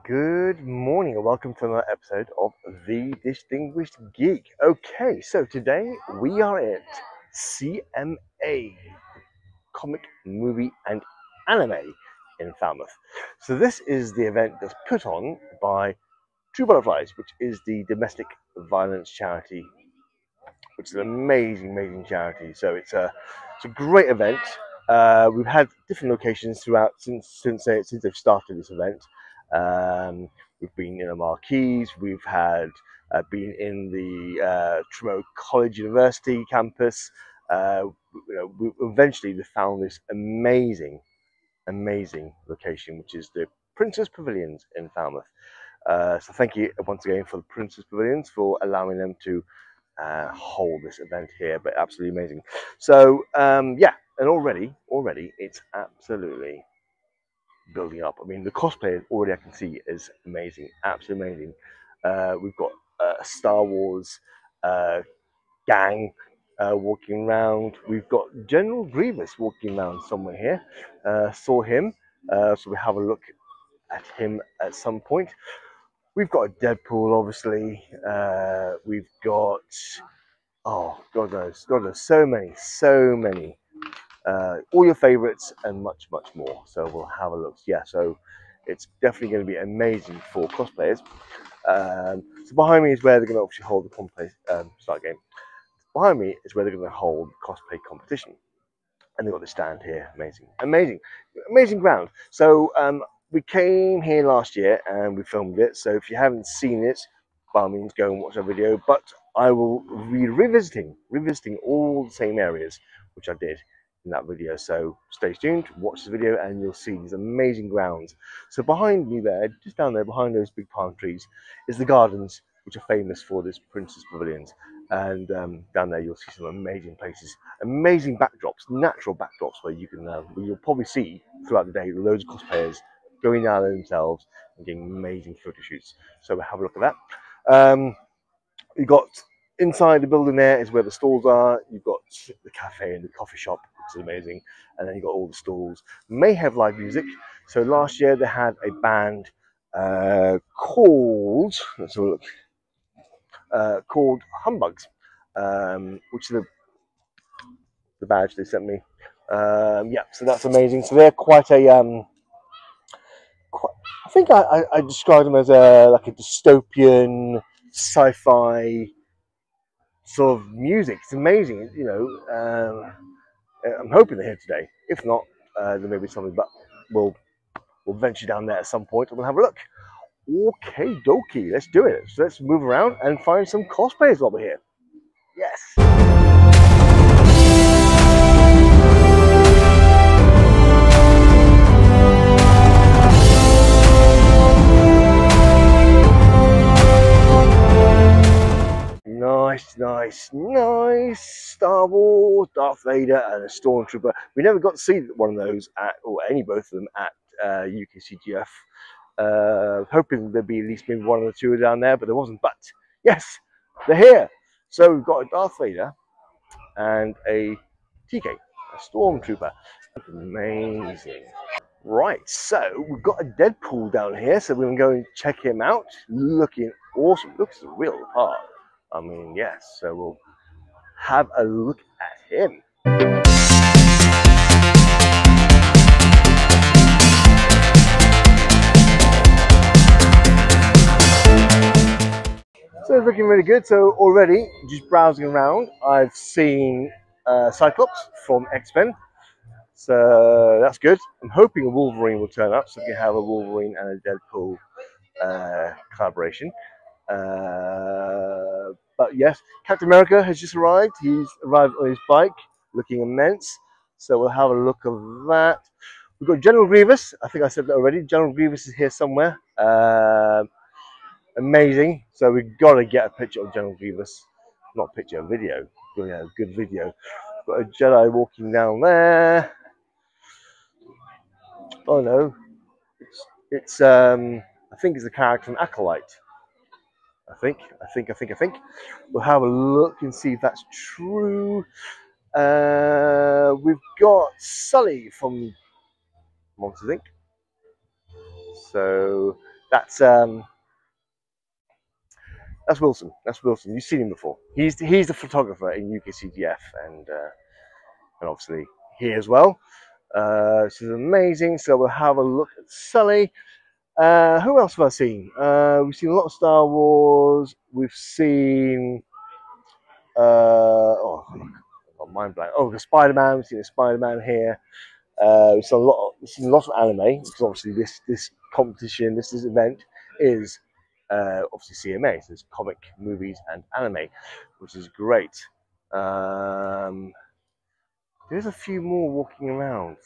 Good morning and welcome to another episode of The Distinguished Geek. Okay, so today we are at CMA, Comic, Movie and Anime in Falmouth. So this is the event that's put on by True Butterflies, which is the domestic violence charity, which is an amazing charity. So it's a great event. We've had different locations throughout since they've started this event. We've been in the Marquees. We've had been in the Truro College University campus. Eventually we found this amazing location, which is the Princess Pavilions in Falmouth. So thank you once again for the Princess Pavilions for allowing them to hold this event here, but absolutely amazing. So yeah, and already it's absolutely building up. I mean, the cosplay already I can see is amazing, absolutely amazing. We've got a Star Wars gang walking around. We've got General Grievous walking around somewhere here. Saw him, so we have a look at him at some point. We've got a Deadpool, obviously. We've got, oh, God knows, so many. All your favorites and much more. So we'll have a look. Yeah, so it's definitely going to be amazing for cosplayers. So behind me is where they're going to actually hold the cosplay start game. Behind me is where they're going to hold cosplay competition. And they've got the stand here. Amazing ground. So we came here last year and we filmed it. So if you haven't seen it, by all means go and watch our video. But I will be revisiting all the same areas which I did in that video. So stay tuned, watch the video, and you'll see these amazing grounds. So behind me there, just down there behind those big palm trees, is the gardens which are famous for this Princess Pavilions. And down there you'll see some amazing places, amazing backdrops, natural backdrops where you can, you'll probably see throughout the day loads of cosplayers going down there themselves and getting amazing photo shoots. So we'll have a look at that. You've got inside the building there is where the stalls are. You've got the cafe and the coffee shop, which is amazing. And then you've got all the stalls. May have live music. So last year they had a band called, let's have a look, called Humbugs, which is the badge they sent me. Yeah, so that's amazing. So they're quite a, I think I described them as like a dystopian sci-fi sort of music. It's amazing, you know. I'm hoping they're here today. If not, there may be something, but we'll venture down there at some point and we'll have a look. Okay, dokie, let's do it. So let's move around and find some cosplayers while we're here. Yes. Nice. Star Wars, Darth Vader, and a Stormtrooper. We never got to see one of those at, or both of them at UKCGF. Hoping there'd be at least maybe one or two down there, but there wasn't. But yes, they're here. So we've got a Darth Vader and a TK, a Stormtrooper. Amazing. Right, so we've got a Deadpool down here, so we're going to go and check him out. Looking awesome. Looks the real part. I mean, yes, so we'll have a look at him. So it's looking really good. So already, just browsing around, I've seen Cyclops from X-Men. So that's good. I'm hoping a Wolverine will turn up, so we can have a Wolverine and a Deadpool collaboration. But yes, Captain America has just arrived. He's arrived on his bike, looking immense. So we'll have a look at that. We've got General Grievous. I think I said that already. General Grievous is here somewhere. Amazing. So we've got to get a picture of General Grievous. Not a picture, a video. Yeah, a good video. Got a Jedi walking down there. Oh no, it's I think it's a character from Acolyte. I think. We'll have a look and see if that's true. We've got Sully from Monsters Inc. So That's Wilson. That's Wilson. You've seen him before. He's the photographer in UKCDF, and obviously here as well. This is amazing. So we'll have a look at Sully. Who else have I seen? We've seen a lot of Star Wars. We've seen oh, mind blank. Oh, the Spider-Man. We've seen a Spider-Man here. We've seen a lot of anime, because obviously this competition, this event is obviously CMA, so it's comic, movies, and anime, which is great. There's a few more walking around,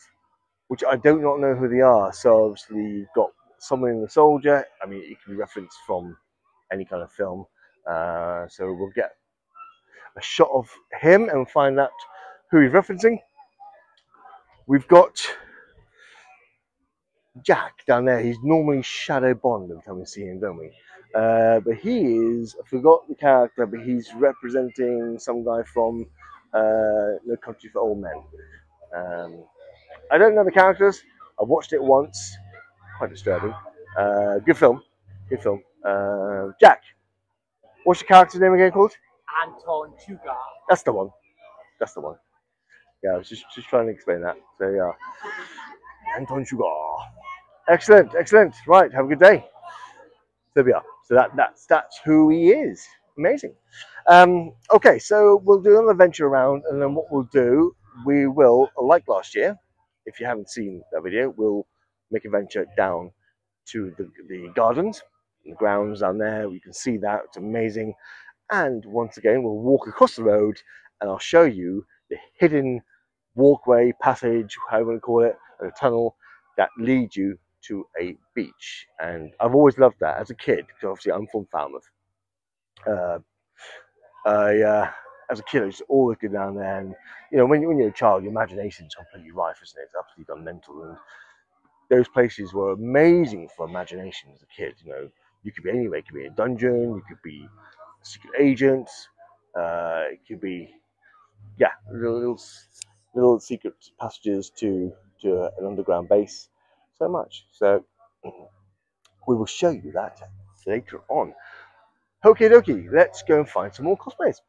which I do not know who they are. So obviously you've got Someone in the Soldier. I mean, it can be referenced from any kind of film. So we'll get a shot of him and find out who he's referencing. We've got Jack down there. He's normally Shadow Bond every time we see him, don't we? But he is, I forgot the character, but he's representing some guy from No Country for Old Men. I don't know the characters. I watched it once. Quite disturbing. Good film. Good film. Jack. What's your character's name again called? Anton Chigurh. That's the one. That's the one. Yeah, I was just trying to explain that. So yeah. Anton Chigurh. Excellent, excellent. Right, have a good day. There we are. So that's who he is. Amazing. Okay, so we'll do another venture around, and then what we'll do, we will, like last year, if you haven't seen that video, we'll make a venture down to the gardens, the grounds down there. You can see that, it's amazing. And once again, we'll walk across the road, and I'll show you the hidden walkway, passage, however you want to call it, and a tunnel that leads you to a beach. And I've always loved that as a kid, because obviously I'm from Falmouth. As a kid, I used to always go down there, and you know, when you're a child, your imagination's completely rife, isn't it? It's absolutely gone mental, and those places were amazing for imagination as a kid. You know, you could be anywhere. It could be a dungeon, you could be a secret agent, it could be, yeah, little secret passages to an underground base. So much. So we will show you that later on. Okie dokie, let's go and find some more cosplayers.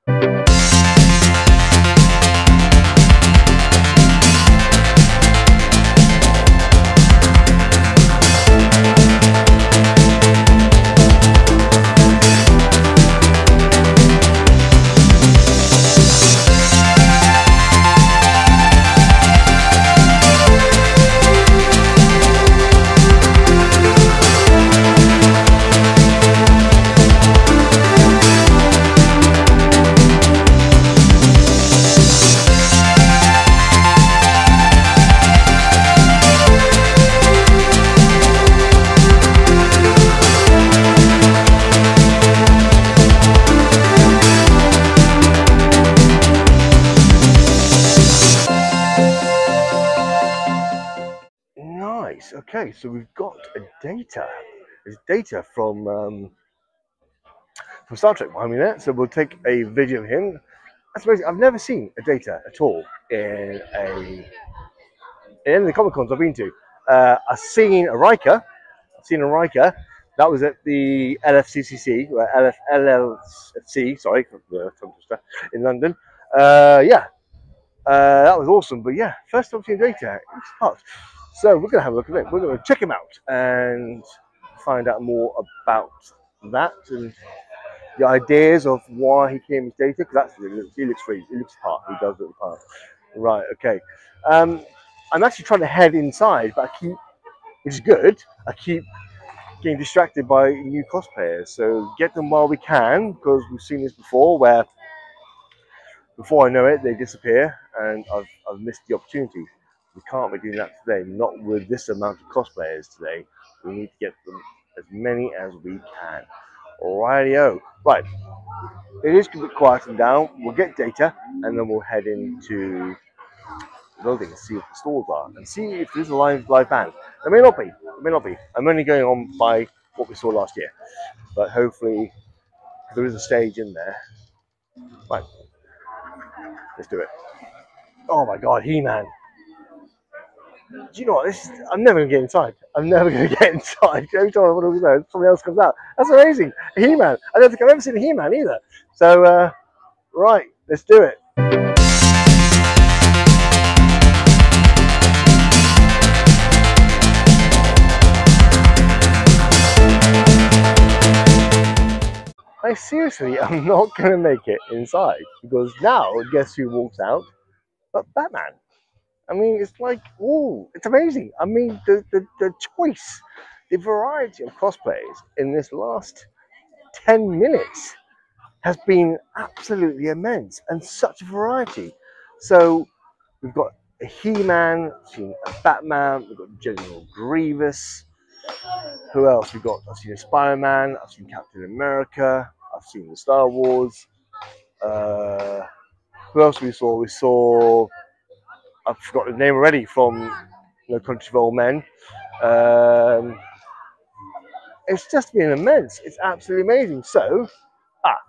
Okay, so we've got a data. There's data from Star Trek behind me there. So we'll take a video of him. That's amazing. I've never seen a data at all in any of the Comic Cons I've been to. I've seen a Riker. That was at the LFCCC, LLFC, sorry, in London. Yeah, that was awesome. But yeah, first time seeing data. It's hot. So we're going to have a look at it. We're going to check him out and find out more about that and the ideas of why he came as data. Because that's he looks free. He looks the part. He does look the part. Right. Okay. I'm actually trying to head inside, but which is good. I keep getting distracted by new cosplayers. So get them while we can, because we've seen this before, where before I know it, they disappear, and I've missed the opportunity. We can't be doing that today, not with this amount of cosplayers today. We need to get them as many as we can. Alrighty-o. Right, it is a bit quieting down. We'll get data, and then we'll head into the building, see what the stalls are, and see if there's a live band. There may not be. There may not be. I'm only going on by what we saw last year, but hopefully there is a stage in there. Right, let's do it. Oh my God, He-Man. Do you know what? I'm never going to get inside. I'm never going to get inside. Every time I want to go, something else comes out. That's amazing. He-Man. I don't think I've ever seen a He-Man either. So, right, let's do it. I seriously am not going to make it inside because now guess who walks out but Batman. I mean, it's like, ooh, it's amazing. I mean, the choice, the variety of cosplays in this last 10 minutes has been absolutely immense and such a variety. So we've got a He-Man, I've seen a Batman, we've got General Grievous. Who else? I've seen a Spider-Man, I've seen Captain America, I've seen the Star Wars. Who else we saw? We saw, I've forgotten the name already, from No Country for Old Men. It's just been immense. It's absolutely amazing. So,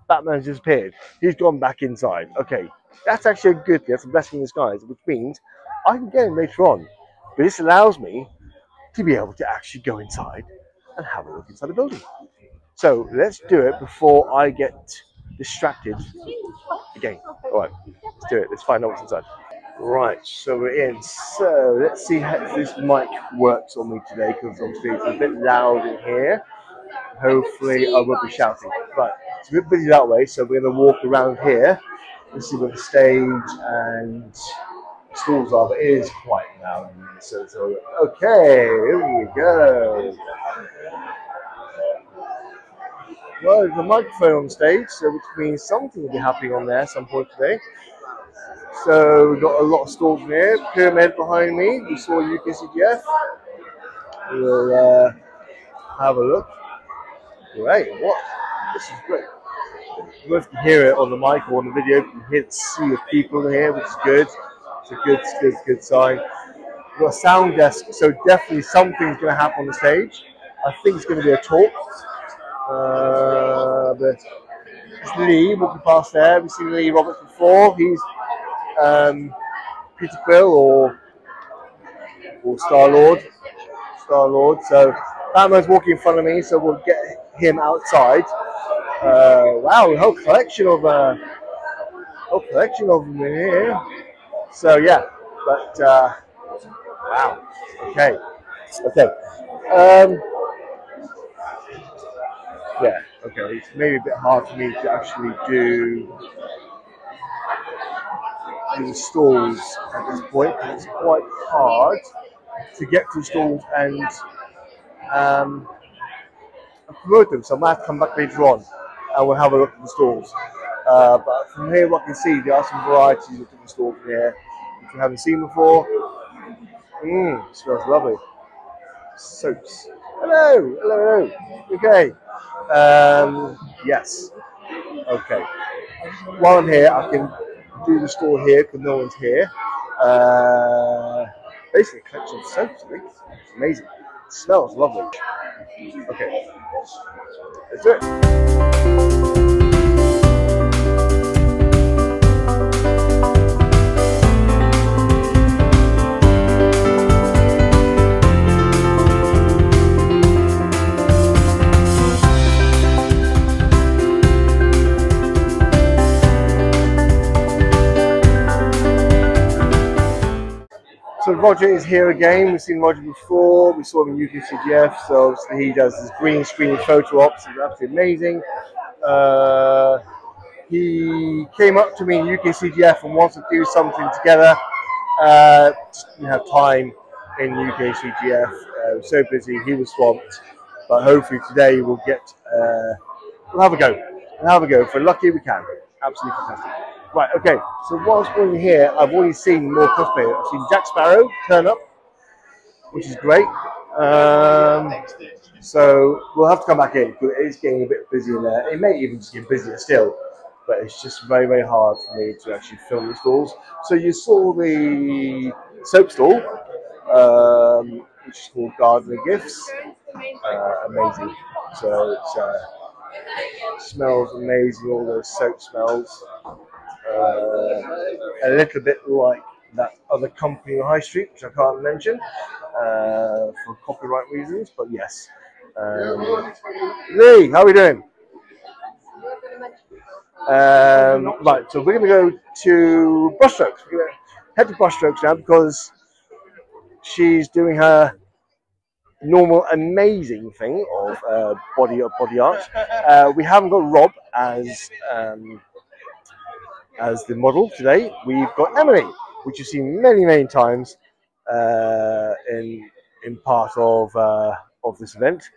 Batman's disappeared. He's gone back inside. Okay, that's actually a good thing. That's a blessing in disguise, which means I can get him later on. But this allows me to be able to actually go inside and have a look inside the building. So let's do it before I get distracted again. All right, let's do it. Let's find out what's inside. Right, so we're in. So let's see how this mic works on me today, because obviously it's a bit loud in here. Hopefully I won't be shouting. Right, it's a bit busy that way, so we're going to walk around here and see where the stage and stalls are, but it is quite loud in here. So okay, here we go. Well, there's a microphone on stage, so which means something will be happening on there at some point today. So we've got a lot of stalls in here. Pyramid behind me. We saw UKCGF. We'll have a look. Great. What? This is great. You both can hear it on the mic or on the video. You can hear the sea of people in here, which is good. It's a good sign. We've got a sound desk, so definitely something's going to happen on the stage. I think it's going to be a talk. But it's Lee walking past there. We've seen Lee Roberts before. He's Peter Quill or Star-Lord. So Batman's walking in front of me, so we'll get him outside. Wow, a whole collection of them in here. So yeah, but wow. Okay. Yeah. Okay. It's maybe a bit hard for me to actually do the stalls at this point. It's quite hard to get to stalls and promote them. So I might have to come back later on and we'll have a look at the stalls. But from here, what I can see, there are some varieties of different stalls in here which we haven't seen before. Smells lovely. Soaps. Hello. Okay. Yes. Okay. While I'm here, I can do the stall here because no one's here. Basically, a collection of soaps. I think it's amazing. It smells lovely. Okay. Let's do it. So Roger is here again. We've seen Roger before. We saw him in UKCGF. So obviously he does his green screen photo ops. It's absolutely amazing. He came up to me in UKCGF and wants to do something together. Just didn't have time in UKCGF. So busy. He was swamped. But hopefully today we'll get. We'll have a go. For lucky we can. Absolutely fantastic. Right, okay, so whilst we're here, I've already seen more cosplay. I've seen Jack Sparrow turn up, which is great. So we'll have to come back in because it is getting a bit busy in there. It may even just get busier still, but it's just very, very hard for me to actually film the stalls. So you saw the soap stall, which is called Garden of Gifts. Amazing. So it smells amazing, all those soap smells. A little bit like that other company on High Street, which I can't mention for copyright reasons, but yes. Lee, how are we doing? Right, so we're going to go to brushstrokes. We're going to head to brushstrokes now because she's doing her normal amazing thing of body art. We haven't got Rob as the model today. We've got Emily, which you've seen many times in part of this event.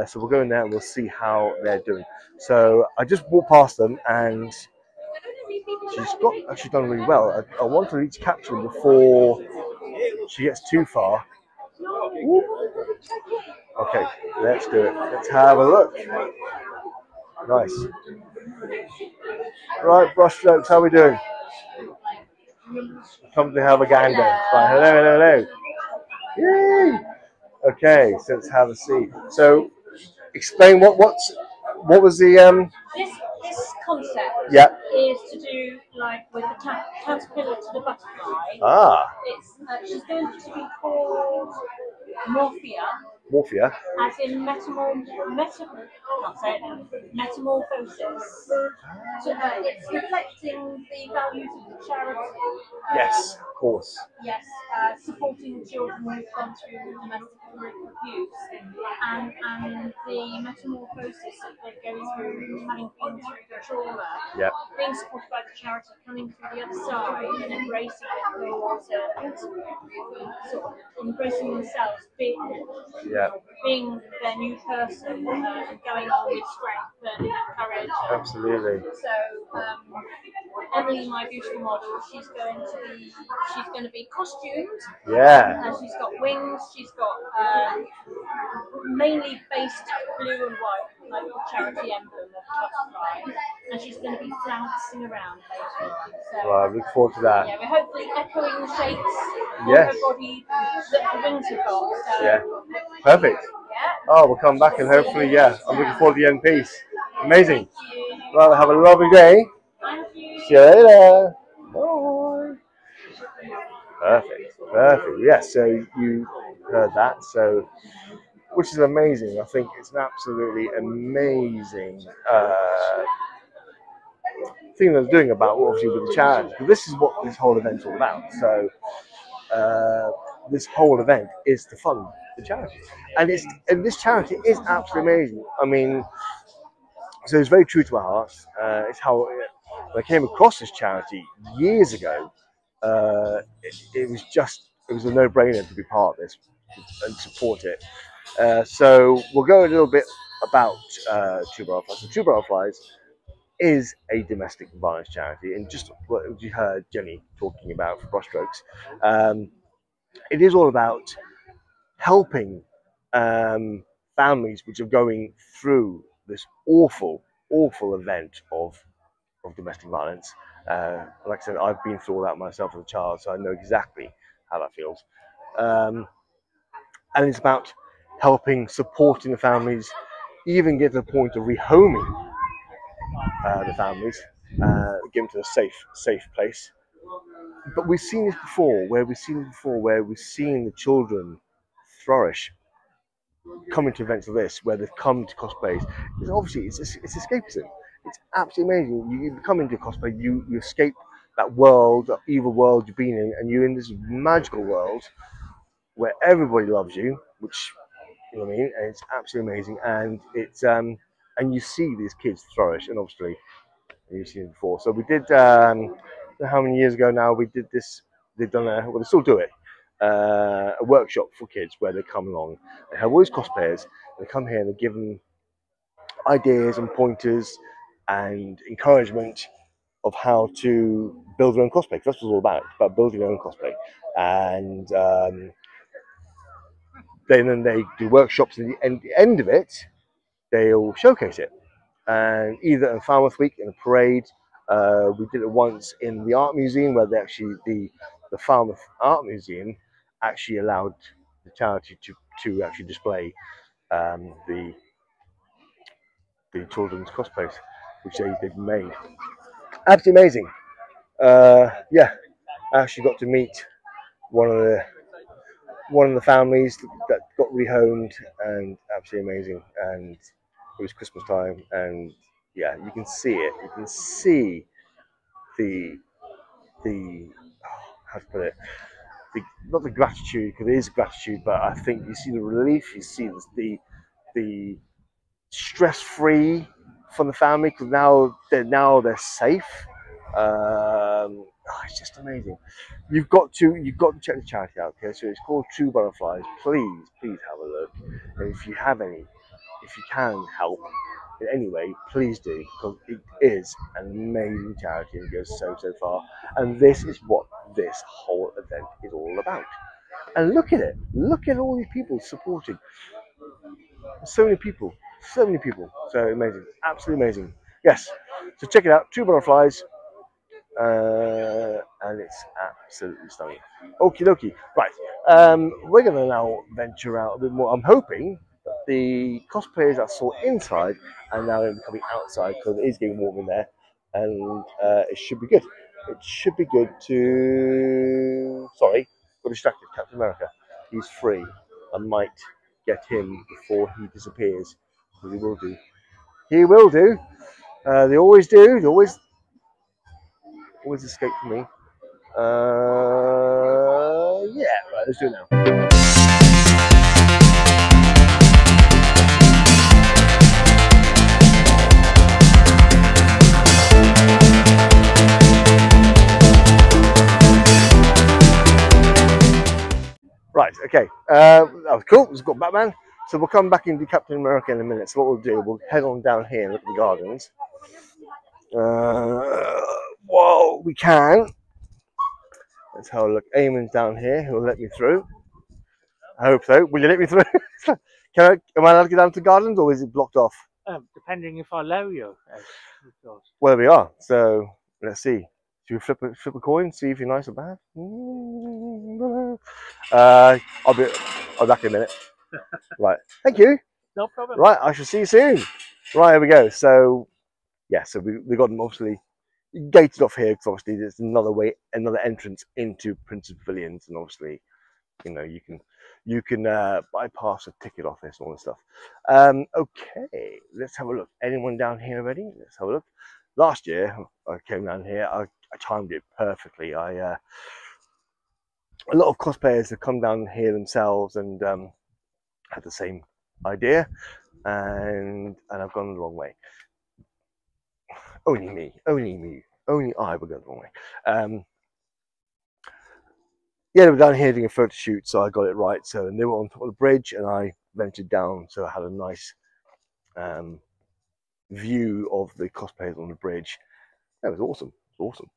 So we'll go in there and we'll see how they're doing. So I just walked past them and she's got actually done really well. I want to reach capture before she gets too far. Okay, let's do it. Let's have a look. Nice. Right, brushstrokes, how are we doing? Come to have a gander. Right, hello. Yay! Okay, so let's have a see. So, explain what was the This concept yeah. is to do like with the caterpillar to the butterfly. Ah. She's going to be called Morphia. Morphia. As in metamorphosis. So it's reflecting the values of the charity. Yes, of course. Yes, supporting children who've gone through domestic abuse, and the metamorphosis that they're going through, having been through the trauma, yep. being supported by the charity, coming through the other side and embracing it and sort of embracing themselves, being their new person, going on with strength and courage. Absolutely. So Emily, my beautiful model, she's going to be costumed. Yeah. And she's got wings. She's got mainly based blue and white, like the charity emblem of the butterfly. And she's going to be flouncing around later on. So, well, I look forward to that. Yeah, we're hopefully echoing the shapes yes. on her body that the wings have got. So, yeah. Perfect. Yeah. Oh, we'll come back and hopefully, yeah, I'm looking forward to the end piece. Amazing. Well, have a lovely day. Thank you. See you later. Bye. Perfect. Yes, so you heard that, so which is amazing. I think it's an absolutely amazing thing they're doing about obviously with the charity. Because this is what this whole event's all about. So this whole event is to fund the charity, and this charity is absolutely amazing. I mean, so it's very true to my heart. It's how when I came across this charity years ago. It was a no-brainer to be part of this and support it. So we'll go a little bit about Two Butterflies. So Two Butterflies is a domestic violence charity, and just what you heard Jenny talking about for Brushstrokes, it is all about helping families which are going through this awful event of domestic violence. Like I said, I've been through all that myself as a child, so I know exactly how that feels. And it's about helping, supporting the families, even get to the point of rehoming the families, get them to a safe place. But we've seen this before, where we've seen the children flourish, coming to events like this, where they've come to cosplays. It's escapism. It's absolutely amazing. You come into cosplay, you escape that world, that evil world you've been in, and you're in this magical world where everybody loves you, which you know what I mean, and it's absolutely amazing. And it's and you see these kids flourish, and obviously you've seen it before. So we did how many years ago now we did this. They've done they still do it. A workshop for kids where they come along. They have all these cosplayers. They come here and they give them ideas and pointers and encouragement of how to build their own cosplay. Because that's what it's all about. It's about building their own cosplay. And then they do workshops, and at the end of it, they'll showcase it. And either in Falmouth Week in a parade, we did it once in the art museum where the Falmouth Art Museum actually allowed the charity to actually display the children's cosplays, which they've made. Absolutely amazing. Yeah. I actually got to meet one of the families that got rehomed, and absolutely amazing. And it was Christmas time, and yeah, you can see it. You can see the how to put it, not the gratitude, because it is gratitude, but I think you see the relief, you see the stress free from the family, because now they're safe. It's just amazing. You've got to check the charity out. Okay, so it's called True Butterflies. Please have a look. And if you can help in any way, please do, because it is an amazing charity and it goes so far. And this is what this whole event is all about. And look at it. Look at all these people supporting. So many people. So many people. So amazing. Absolutely amazing. Yes. So check it out. True Butterflies. And it's absolutely stunning. Okie dokie. Right. We're going to now venture out a bit more. I'm hoping that the cosplayers that I saw inside are now going to be coming outside, because it is getting warm in there. And it should be good. It should be good to... Sorry, got distracted. Captain America. He's free. I might get him before he disappears. He will do. He will do. They always do. They always escape from me. Yeah, right, let's do it now. Right, okay. That was cool. We've got Batman. So we'll come back into Captain America in a minute. So what we'll do, we'll head on down here and look at the gardens. Well, we can. Let's have a look. Eamon's down here. He'll let me through. I hope so. Will you let me through? Am I allowed to get down to the gardens, or is it blocked off? Depending if I allow you. Well, there we are. So let's see. Should we flip a coin, see if you're nice or bad? I'll be back in a minute. Right. Thank you. No problem. Right. I shall see you soon. Right. Here we go. So yeah. So we got them obviously gated off here, because obviously there's another entrance into Prince's Pavilions, and obviously, you know, you can bypass a ticket office and all this stuff. Okay, let's have a look. Anyone down here already? Let's have a look. Last year I came down here. I timed it perfectly. A lot of cosplayers have come down here themselves and had the same idea, and I've gone the wrong way. Only me. Only I would go the wrong way. Yeah, they were down here doing a photo shoot, so I got it right. So they were on top of the bridge, and I ventured down, so I had a nice view of the cosplayers on the bridge. That was awesome. It was awesome.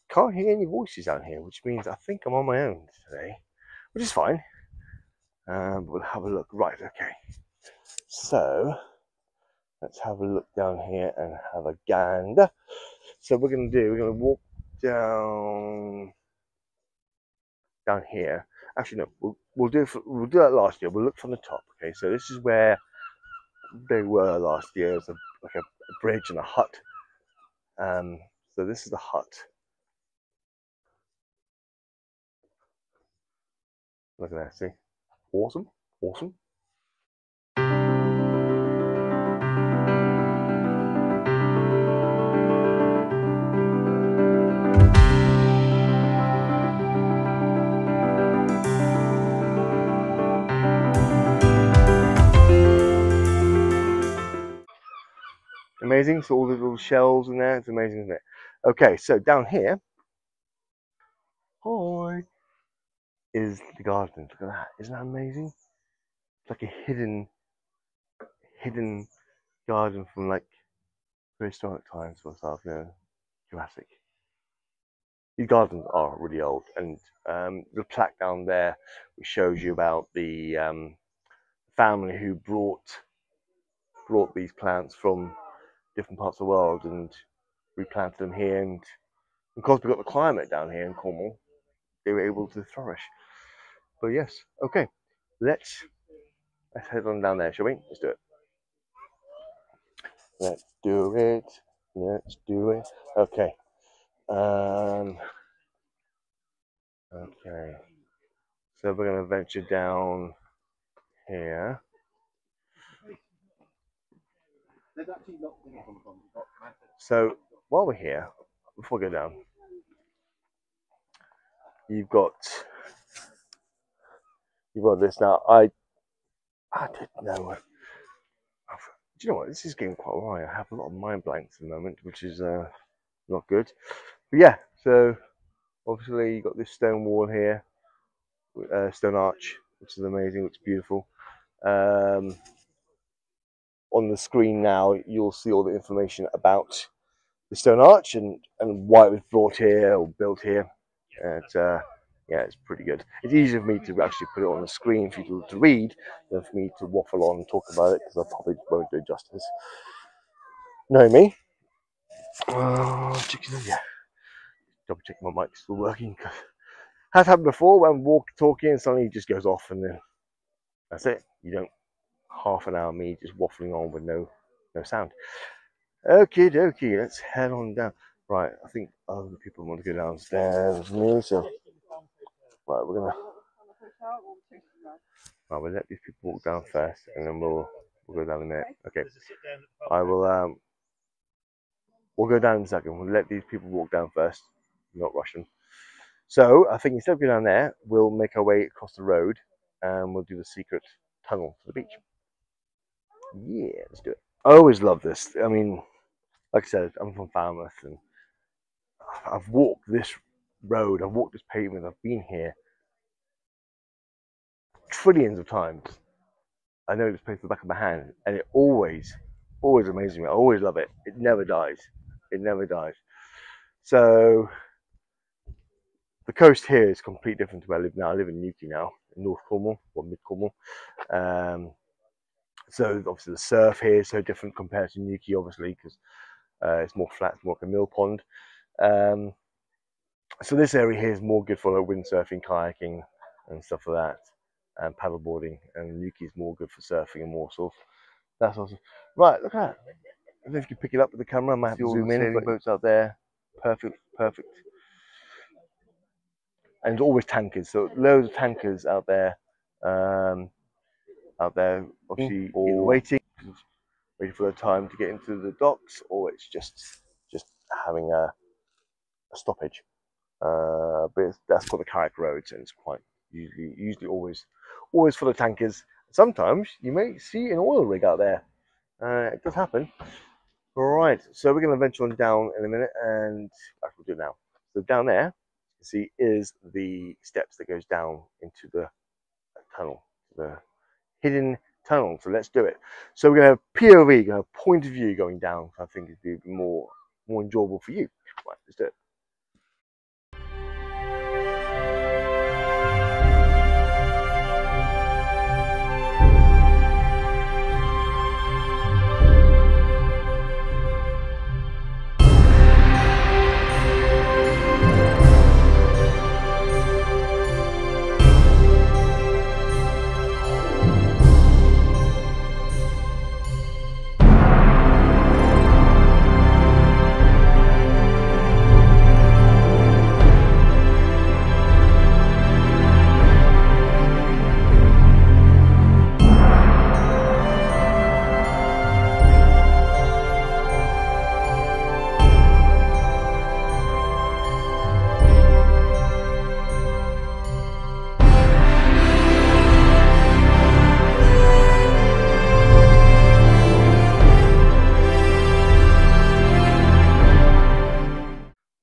Can't hear any voices down here, which means I think I'm on my own today, which is fine. We'll have a look. Right, okay. So let's have a look down here and have a gander. So we're going to walk down here. Actually, no, we'll do that last year. We'll look from the top. Okay, so this is where they were last year. It's like a bridge and a hut. So this is the hut. Look at that. See, awesome. Amazing. So all the little shells in there, it's amazing, isn't it? Okay, so down here, is the garden. Look at that. Isn't that amazing? It's like a hidden garden from like prehistoric times or stuff, you know, Jurassic. These gardens are really old, and the plaque down there which shows you about the family who brought these plants from different parts of the world and replanted them here, and because we've got the climate down here in Cornwall, they were able to flourish. But yes, okay, let's head on down there, shall we? Let's do it. Let's do it. Okay. Okay, so we're going to venture down here. So while we're here, before we go down, you've got this now. I didn't know. Do you know what? This is getting quite right. I have a lot of mind blanks at the moment, which is not good. But yeah, so obviously you've got this stone wall here, stone arch, which is amazing. Looks beautiful. On the screen now, you'll see all the information about the stone arch and why it was brought here or built here. And yeah, it's pretty good. It's easier for me to actually put it on the screen for you to read than for me to waffle on and talk about it, because I probably won't do justice. Know me. Yeah. Double check my mic's still working. Has happened before when I'm talking and suddenly it just goes off, and then that's it. You don't half an hour of me just waffling on with no sound. Okie dokie, let's head on down. Right, I think other people want to go downstairs with me, so right, we'll let these people walk down first, and then we'll go down in a minute. Okay, I will. We'll go down in a second. We'll let these people walk down first, not rush them. So I think instead of going down there, we'll make our way across the road, and we'll do the secret tunnel to the beach. Yeah, let's do it. I always love this. I mean, like I said, I'm from Falmouth, and I've walked this road, I've walked this pavement, I've been here trillions of times. I know this place at the back of my hand, and it always amazes me. I always love it. It never dies. It never dies. So the coast here is completely different to where I live now. I live in Newquay now, in North Cornwall, or Mid Cornwall. So obviously the surf here is so different compared to Newquay, obviously, because it's more flat, it's more like a mill pond. So this area here is more good for like windsurfing, kayaking, and stuff like that, and paddleboarding. And Newquay is more good for surfing and more sort of that sort of. Right, look at that. I don't know if you can pick it up with the camera. I might have to zoom in. Sailing boats out there, perfect. And there's always tankers, so loads of tankers out there. Obviously, either waiting for the time to get into the docks, or it's just having a stoppage. But that's called the kayak roads, and it's quite usually always full of tankers. Sometimes you may see an oil rig out there. It does happen. All right, so we're going to venture on down in a minute, and we'll do it now. So down there, you see, is the steps that goes down into the tunnel, the hidden tunnel. So let's do it. So we're going to have POV, going to have point of view going down. I think it'd be more enjoyable for you. Right, let's do it.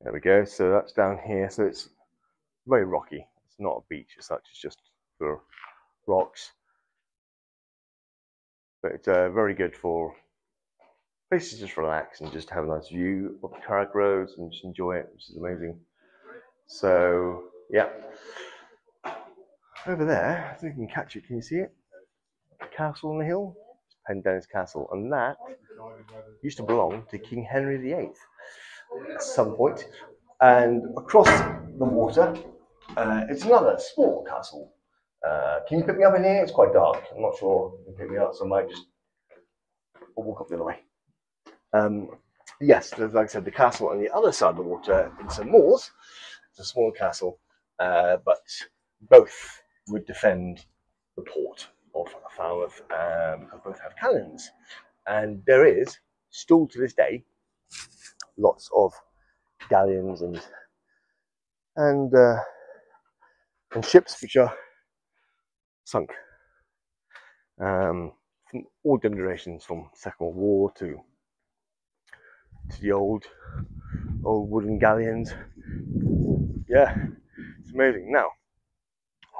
There we go. So that's down here. So it's very rocky. It's not a beach as such. It's just for rocks. But it's very good for places to just relax and just have a nice view of the kayak roads and just enjoy it, which is amazing. So yeah, over there, I think you can catch it. Can you see it? The castle on the hill. It's Pendennis Castle, and that used to belong to King Henry VIII at some point. And across the water, it's another small castle. Can you pick me up in here? It's quite dark. I'm not sure you can pick me up, so I might just walk up the other way. yes, like I said, the castle on the other side of the water in St Mawes. It's a small castle, but both would defend the port of Falmouth, because both have cannons. And there is still to this day lots of galleons and ships which are sunk, from all generations, from Second World War to the old wooden galleons. Yeah, it's amazing. Now,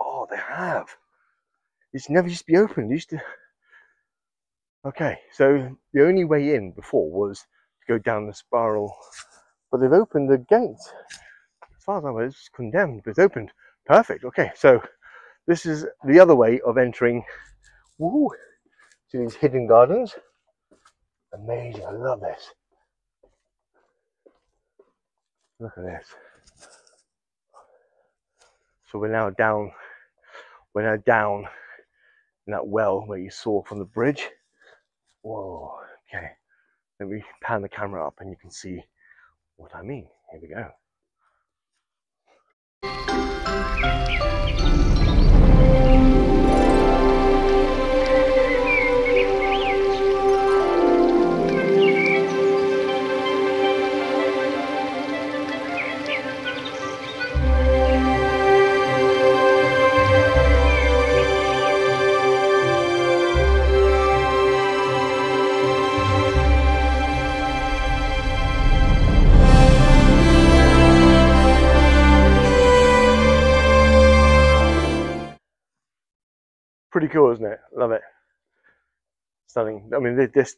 oh, they have. It's never used to be open. It used to. Okay, so the only way in before was to go down the spiral, but they've opened the gates. As far as I was, it's condemned, but it's opened. Perfect. Okay, so this is the other way of entering, woo, to these hidden gardens. Amazing. I love this. Look at this. So we're now down in that well where you saw from the bridge. Whoa, okay. Let me pan the camera up and you can see what I mean. Here we go. Pretty cool, isn't it? Love it. Stunning. I mean, this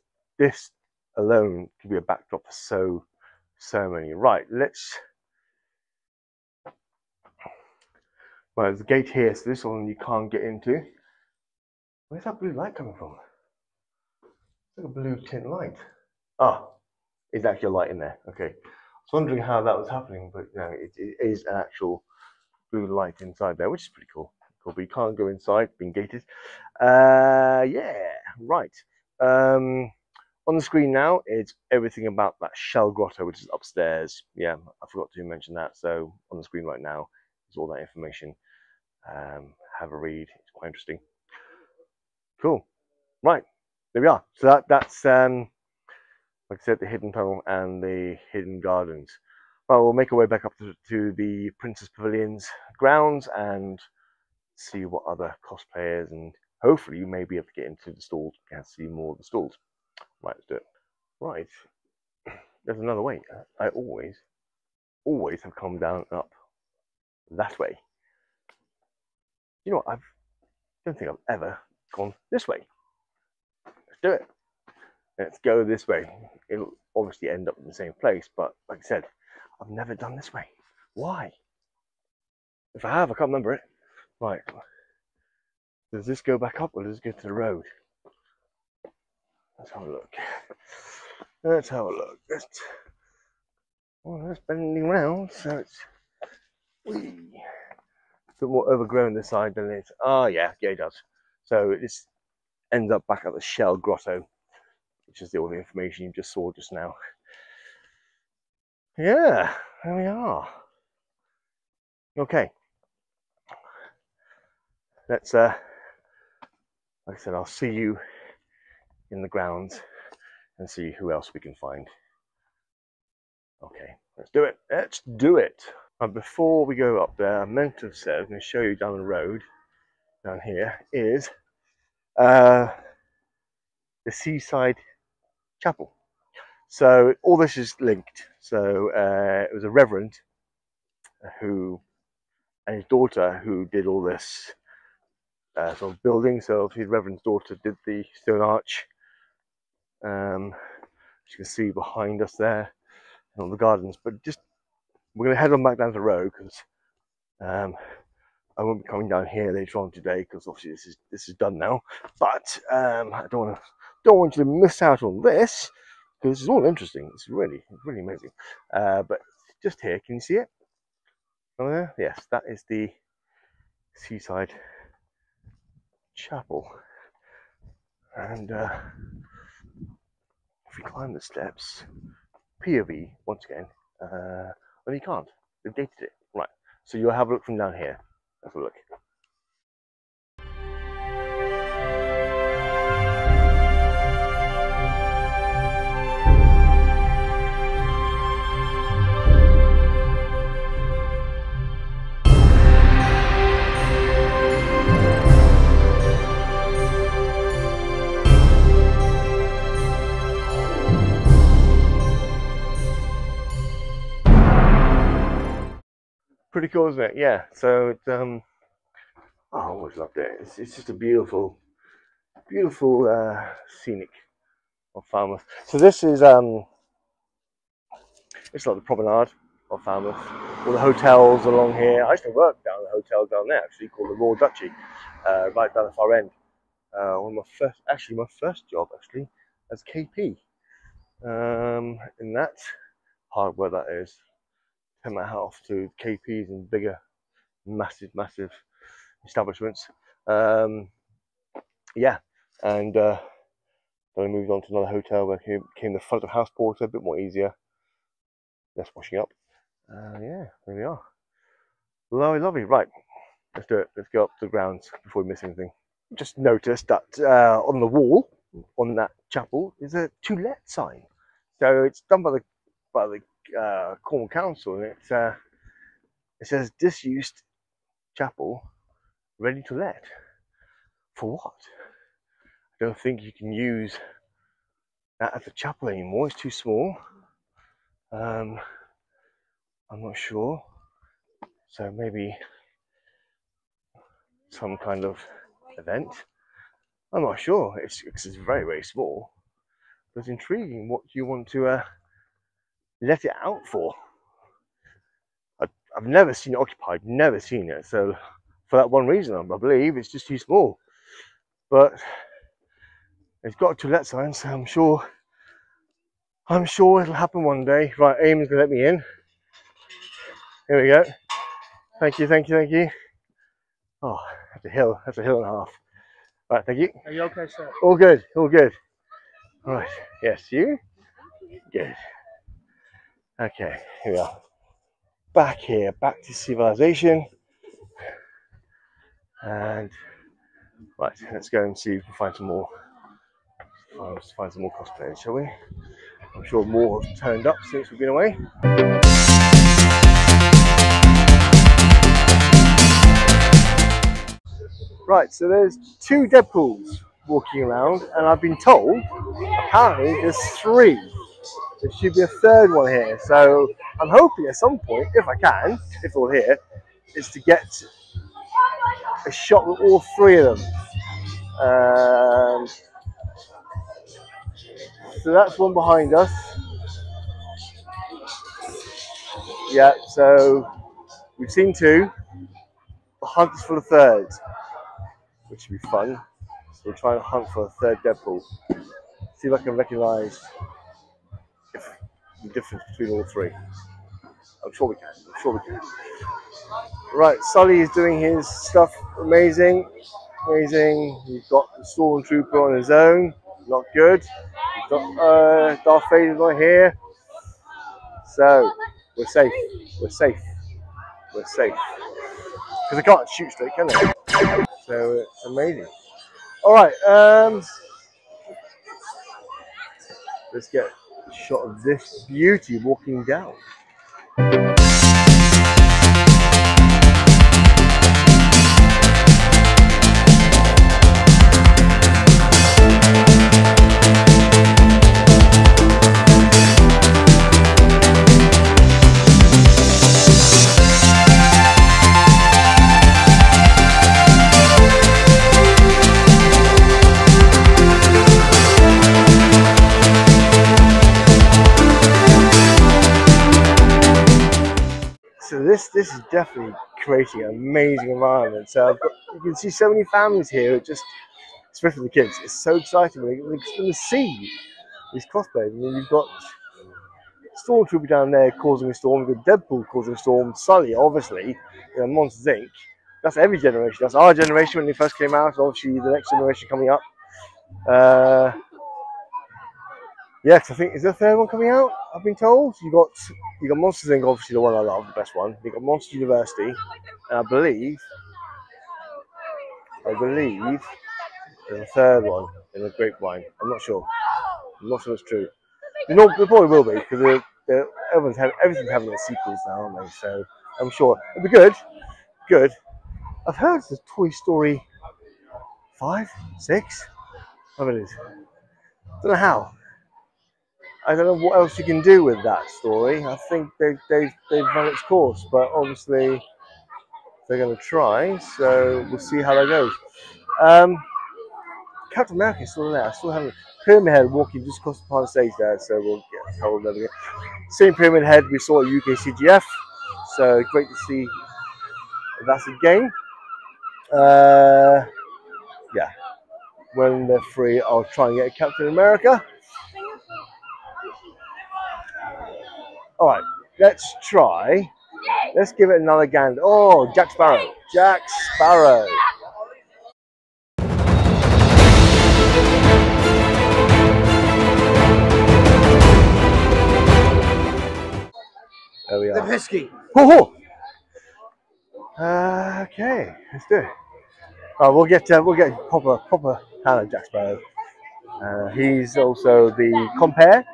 alone could be a backdrop for so many. Right, let's. Well, there's a gate here, so this one you can't get into. Where's that blue light coming from? It's like a blue tint light. Ah, it's actually a light in there. Okay. I was wondering how that was happening, but no, it is an actual blue light inside there, which is pretty cool. But you can't go inside, being gated. Yeah, right. On the screen now, it's everything about that shell grotto, which is upstairs. Yeah, I forgot to mention that. So on the screen right now is all that information. Have a read. It's quite interesting. Cool. Right, there we are. So that's like I said, the hidden tunnel and the hidden gardens. Well, we'll make our way back up to the Princess Pavilion's grounds and see what other cosplayers, and hopefully you may be able to get into the stalls and see more of the stalls. Right, let's do it. Right, there's another way. I always have come down and up that way. You know what? I don't think I've ever gone this way. Let's do it. Let's go this way. It'll obviously end up in the same place, but like I said, I've never done this way. Why? If I have, I can't remember it. Right. Does this go back up or does it go to the road? Let's have a look. Let's have a look. Well, that's bending around, so it's a bit more overgrown this side than it. Oh, yeah, it does. So this ends up back at the Shell Grotto, which is all the information you just saw just now. Yeah, there we are. Okay. Let's, like I said, I'll see you in the grounds and see who else we can find. Okay, let's do it. Let's do it. And before we go up there, I meant to have said, I'm going to show you down the road, down here, is the Seaside Chapel. So all this is linked. So it was a reverend who, and his daughter, who did all this sort of building. So his reverend's daughter did the stone arch. As you can see behind us there, and all the gardens. But just we're going to head on back down the road because I won't be coming down here later on today because obviously this is done now. But I don't want you to miss out on this because this is all interesting. It's really amazing. But just here, can you see it? Oh there, yes, that is the Seaside Chapel. And if we climb the steps POV once again. And you can't. They've dated it. Right. So you'll have a look from down here. Have a look. Pretty cool, isn't it? Yeah. So it's oh, I always loved it. It's just a beautiful, beautiful scenic of Falmouth. So this is it's like the promenade of Falmouth. All the hotels along here. I used to work down the hotel down there, actually, called the Royal Duchy, right down the far end. One of my first job actually as KP. In that hard work that is. Turn my hat off to KPs and bigger, massive establishments. Yeah, and then I moved on to another hotel where I became the front of house porter, a bit more easier, less washing up. Yeah, there we are. Lovely, lovely. Right, let's do it. Let's go up to the grounds before we miss anything. Just noticed that on the wall on that chapel is a to let sign. So it's done by the Cornwall Council, and it says disused chapel ready to let. For what? I don't think you can use that as a chapel anymore. It's too small. I'm not sure. So maybe some kind of event. I'm not sure. It's very, very small. But it's intriguing. What do you want to let it out for? I've never seen it occupied, never seen it. So for that one reason, I believe it's just too small. But it's got a to let sign, so I'm sure it'll happen one day. Right, Eamon's gonna let me in. Here we go. Thank you, thank you, thank you. Oh, that's a hill and a half. Right, thank you. Are you okay, sir? All good, all good. All right, yes, you? Good. Okay, here we are. Back here, back to civilization. And right, let's go and see if we can find some more. Find some more cosplayers, shall we? I'm sure more have turned up since we've been away. Right, so there's two Deadpools walking around, and I've been told apparently there's three. There should be a third one here, so I'm hoping at some point, if I can, if we're here, is to get a shot with all three of them. So that's one behind us. Yeah, so we've seen two. The hunt is for the third, which should be fun. So we're trying to hunt for a third Deadpool. See if I can recognise the difference between all three. I'm sure we can. I'm sure we can. Right, Sully is doing his stuff. Amazing. Amazing. You've got the Stormtrooper on his own. Not good. You've got Darth Vader's not here. So, we're safe. We're safe. We're safe. Because they can't shoot straight, can they? So, it's amazing. Alright, let's get a shot of this beauty walking down. So this is definitely creating an amazing environment. So you can see so many families here, just especially for the kids. It's so exciting when they see these cosplays. I mean, you've got Stormtrooper down there causing a storm, you've got Deadpool causing a storm, Sully, obviously, Monsters Inc. That's every generation. That's our generation when they first came out, obviously the next generation coming up. Yeah, because I think, is there a third one coming out? I've been told. You got Monsters Inc. Obviously the one I love, the best one. You got Monster University, and I believe there's a third one in the Grapevine. I'm not sure. I'm not sure it's true. There probably will be because everything's having sequels now, aren't they? So I'm sure it'll be good. Good. I've heard there's Toy Story 5, 6. Whatever it is. Don't know how. I don't know what else you can do with that story. I think they've run its course, but obviously they're going to try. So we'll see how that goes. Captain America is still there. I still haven't. Pyramid Head walking just across the part of the stage there, so we'll get told over again. Same Pyramid Head we saw at UK CGF, so great to see that's again. Yeah, when they're free, I'll try and get Captain America. All right, let's try. Let's give it another gander. Oh, Jack Sparrow. Jack Sparrow. There we are. The Pesky. Okay, let's do it. We'll get proper hand of Jack Sparrow. He's also the compere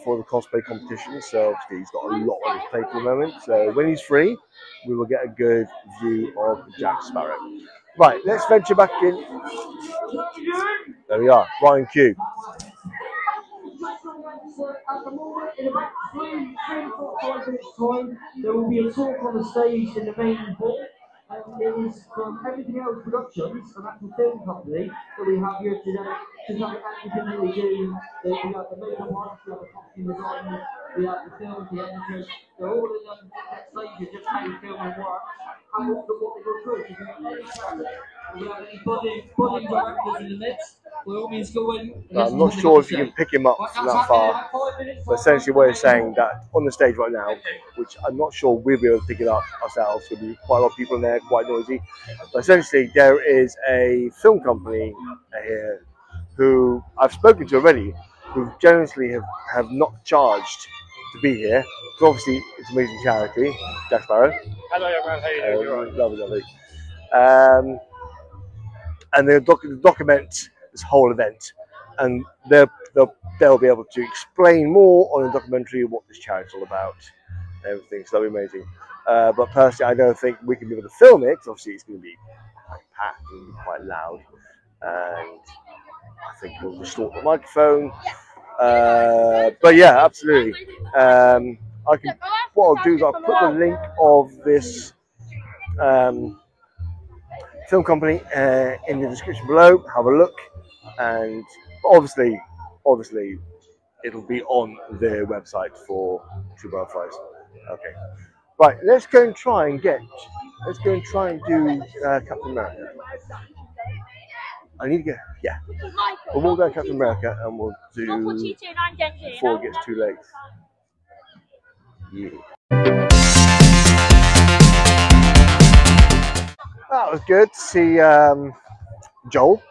for the cosplay competition, so obviously he's got a lot on his plate at the moment. So when he's free, we will get a good view of Jack Sparrow. Right, let's venture back in. There we are, Ryan Q. At the moment, in about 3 to 5 minutes' time, there will be a talk on the stage in the main hall. It is from Everything Else Productions, an actual film company that we have here today. Just have everything that we do. We have the makeup artist, we have the costume designers, we have the film, the editors. They're all in that stage of just how film and work. And what they go through. If you have any questions, we have any budding directors in the midst. By all means, go in. I'm not sure if you can pick him up from that far, but essentially what he's saying that on the stage right now, which I'm not sure we'll be able to pick it up ourselves, there'll be quite a lot of people in there, quite noisy, but essentially there is a film company here who I've spoken to already, who generously have not charged to be here, because obviously it's an amazing charity. Jack Sparrow. Hello everyone, how are you doing? Lovely. And they'll document this whole event, and they'll be able to explain more on the documentary what this charity is all about and everything, so that'll be amazing. But personally, I don't think we can be able to film it, because obviously it's going to be quite packed and quite loud, and I think it'll distort the microphone. But yeah, absolutely. What I'll do is I'll put the link of this film company in the description below. Have a look, and obviously it'll be on their website for True Butterflies. Okay, right. Let's go and try and do Captain America. I need to get we'll go Captain America, and we'll do before it gets too late. Yeah. That was good to see Joel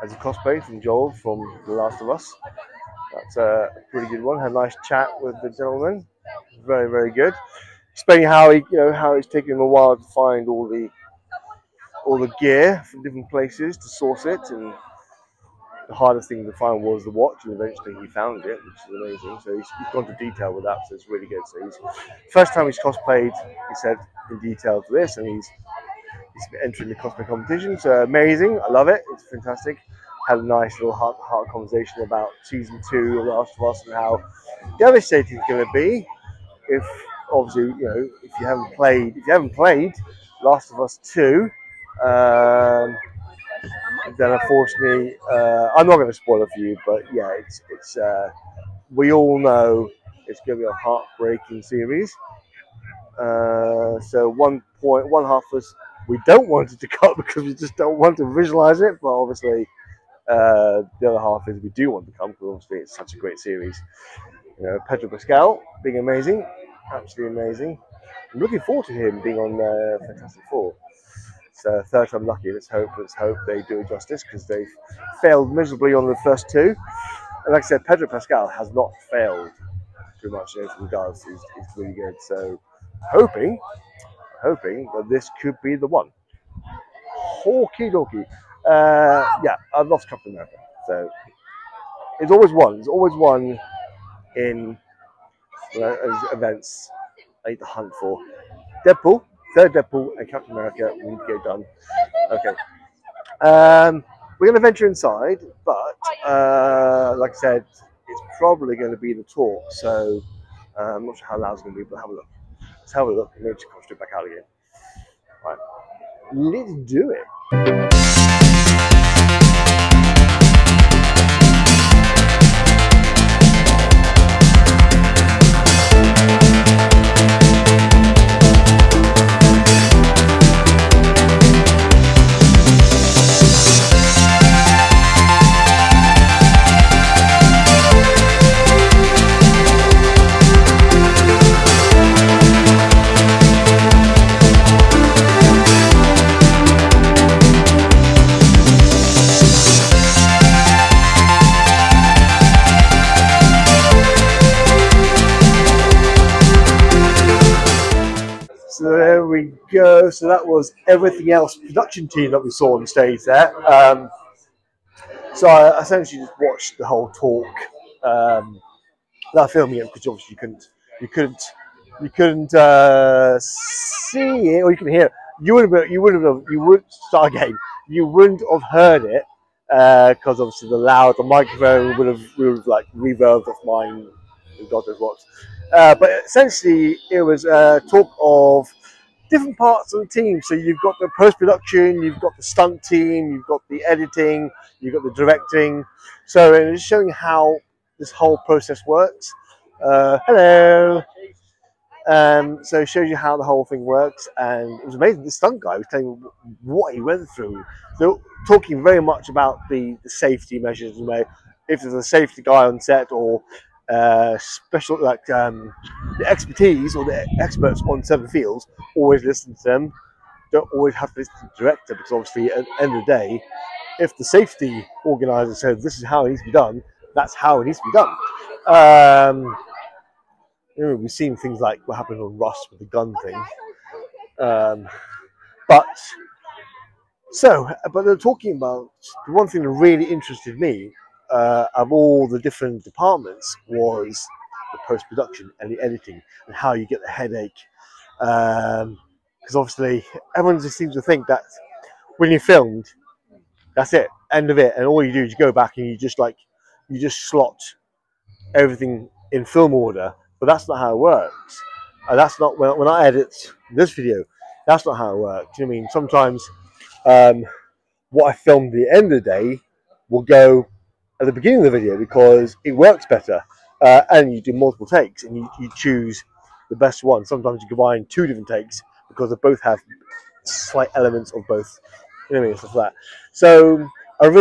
as a cosplay from Joel from The Last of Us. That's a pretty good one. Had a nice chat with the gentleman. Very, very good. Explaining how he's taken him a while to find all the gear from different places to source it, and the hardest thing to find was the watch, and eventually he found it, which is amazing. So he's gone to detail with that, so it's really good. So he's first time he's cosplayed, he said, in detail to this, and he's entering the cosplay competition. So amazing, I love it. It's fantastic. Had a nice little heart conversation about season 2 of The Last of Us and how devastating it's going to be if, obviously, if you haven't played Last of Us 2. Then unfortunately, I'm not going to spoil it for you, but yeah, it's we all know it's going to be a heartbreaking series. So one half of us, we don't want it to cut because we just don't want to visualize it, but obviously the other half is we do want to come because obviously it's such a great series. Pedro Pascal being amazing, absolutely amazing. I'm looking forward to him being on Fantastic Four. So third time lucky. Let's hope they do it justice, because they've failed miserably on the first 2. And like I said, Pedro Pascal has not failed too much in everything he does. He's really good. So hoping that this could be the one. Okie dokie. Yeah, I've lost Captain America. So it's always one. There's always one in events I need to hunt for. Deadpool, third Deadpool, and Captain America. We need to get it done. Okay. We're going to venture inside, but like I said, it's probably going to be the talk. So I'm not sure how loud it's going to be, but have a look. Let's have a look and maybe just come straight back out again. Right. Let's do it. So there we go. So that was Everything Else production team that we saw on stage there. So I essentially just watched the whole talk without filming it, because obviously you couldn't see it, or you can hear it. You wouldn't start again. You wouldn't have heard it because obviously the microphone would have like reverbed off mine. God knows what. But essentially, it was a talk of different parts of the team. So you've got the post-production, you've got the stunt team, you've got the editing, you've got the directing. So it's showing how this whole process works. Hello. So it shows you how the whole thing works, and it was amazing. The stunt guy was telling me what he went through. So talking very much about the safety measures, if there's a safety guy on set, or special, like the expertise or the experts on certain fields, always listen to them. Don't always have to listen to the director, because obviously at the end of the day, if the safety organizer says this is how it needs to be done, that's how it needs to be done. We've seen things like what happened on Rust with the gun thing. But they're talking about the one thing that really interested me of all the different departments was the post-production and the editing, and how you get the headache. Because obviously everyone just seems to think that when you're filmed, that's it, end of it, and all you do is you go back and you just slot everything in film order. But that's not how it works. That's not when I edit this video. That's not how it works. I mean, sometimes what I filmed at the end of the day will go at the beginning of the video, because it works better. And you do multiple takes, and you choose the best one. Sometimes you combine two different takes because they both have slight elements of both. You know what I mean? Stuff like that. So it's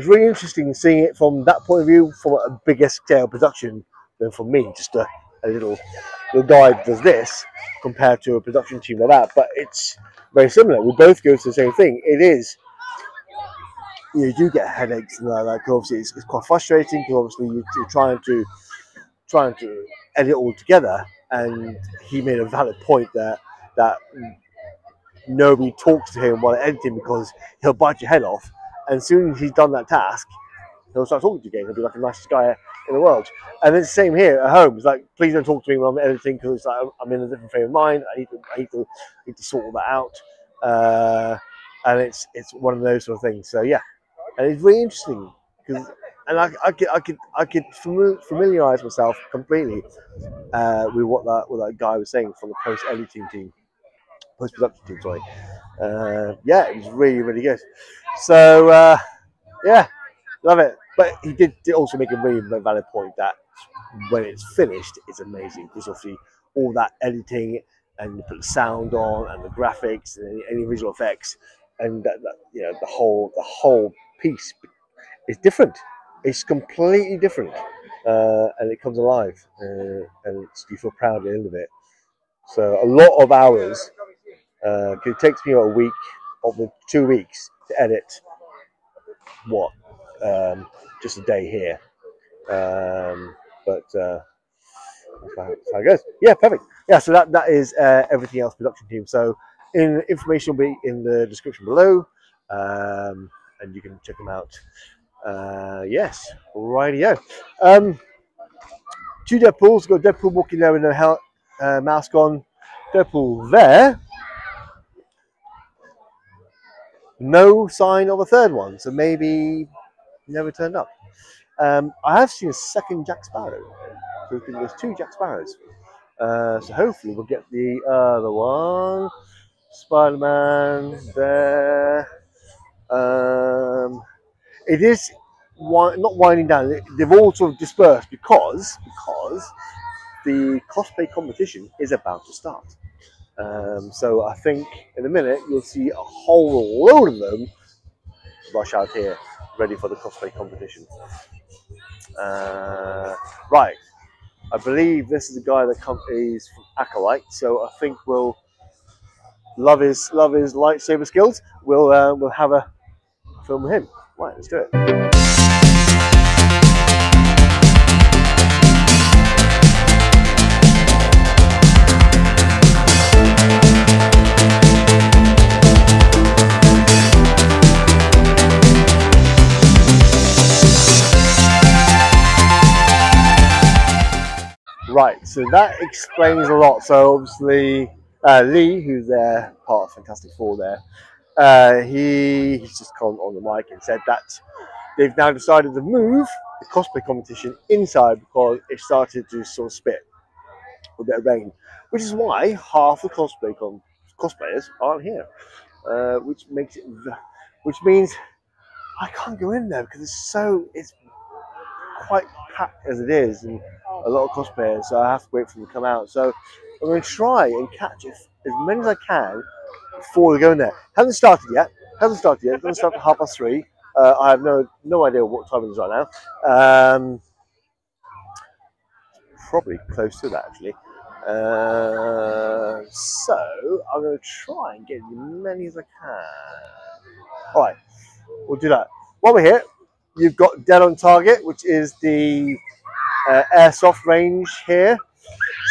really interesting seeing it from that point of view, from a bigger scale production, than for me, just a little guy that does this, compared to a production team like that. But it's very similar. We both go through the same thing. It is, you do get headaches and like that. Obviously, it's quite frustrating, because obviously you're trying to edit it all together. And he made a valid point that nobody talks to him while editing, because he'll bite your head off. And as soon as he's done that task, he'll start talking to you again. He'll be like the nicest guy in the world. And it's the same here at home. It's like, please don't talk to me when I'm editing, because like, I'm in a different frame of mind. I need to sort all that out. And it's one of those sort of things. So yeah, and it's really interesting, because I could familiarize myself completely with what that guy was saying from the post-production team. Sorry. Yeah, it was really, really good. So yeah, love it. But he did also make a really valid point that when it's finished, it's amazing, because obviously all that editing, and you put the sound on, and the graphics, and any visual effects, and that the whole piece is different. It's completely different, and it comes alive, and you feel proud at the end of it. So a lot of hours. It takes me a week, or 2 weeks to edit. Just a day here. But that's how it goes. Yeah, perfect. Yeah, so that is Everything Else production team. So information will be in the description below, and you can check them out. Yes, rightio. Two Deadpools. Got Deadpool walking there with no mask on. Deadpool there. No sign of a third one, so maybe never turned up. I have seen a second Jack Sparrow. So there's two Jack Sparrows. So hopefully we'll get the other one. Spider-Man there. It is not winding down. They've all sort of dispersed because the cosplay competition is about to start. So I think in a minute you'll see a whole load of them rush out here, ready for the cosplay competition. Right, I believe this is the guy that is from Acolyte, so I think we'll love his lightsaber skills. We'll have a film with him. Right, let's do it. Right, so that explains a lot. So obviously Lee, who's there, part of Fantastic Four there, he's just come on the mic and said that they've now decided to move the cosplay competition inside because it started to sort of spit with a bit of rain, which is why half the cosplayers aren't here, which means I can't go in there because it's quite packed as it is, and a lot of cosplayers, so I have to wait for them to come out. So I'm going to try and catch as many as I can before they go in there. Hasn't started yet. It's going to start at 3:30. I have no idea what time it is right now. Probably close to that actually. So I'm going to try and get as many as I can. All right, we'll do that. While we're here, you've got Dead on Target, which is the airsoft range here.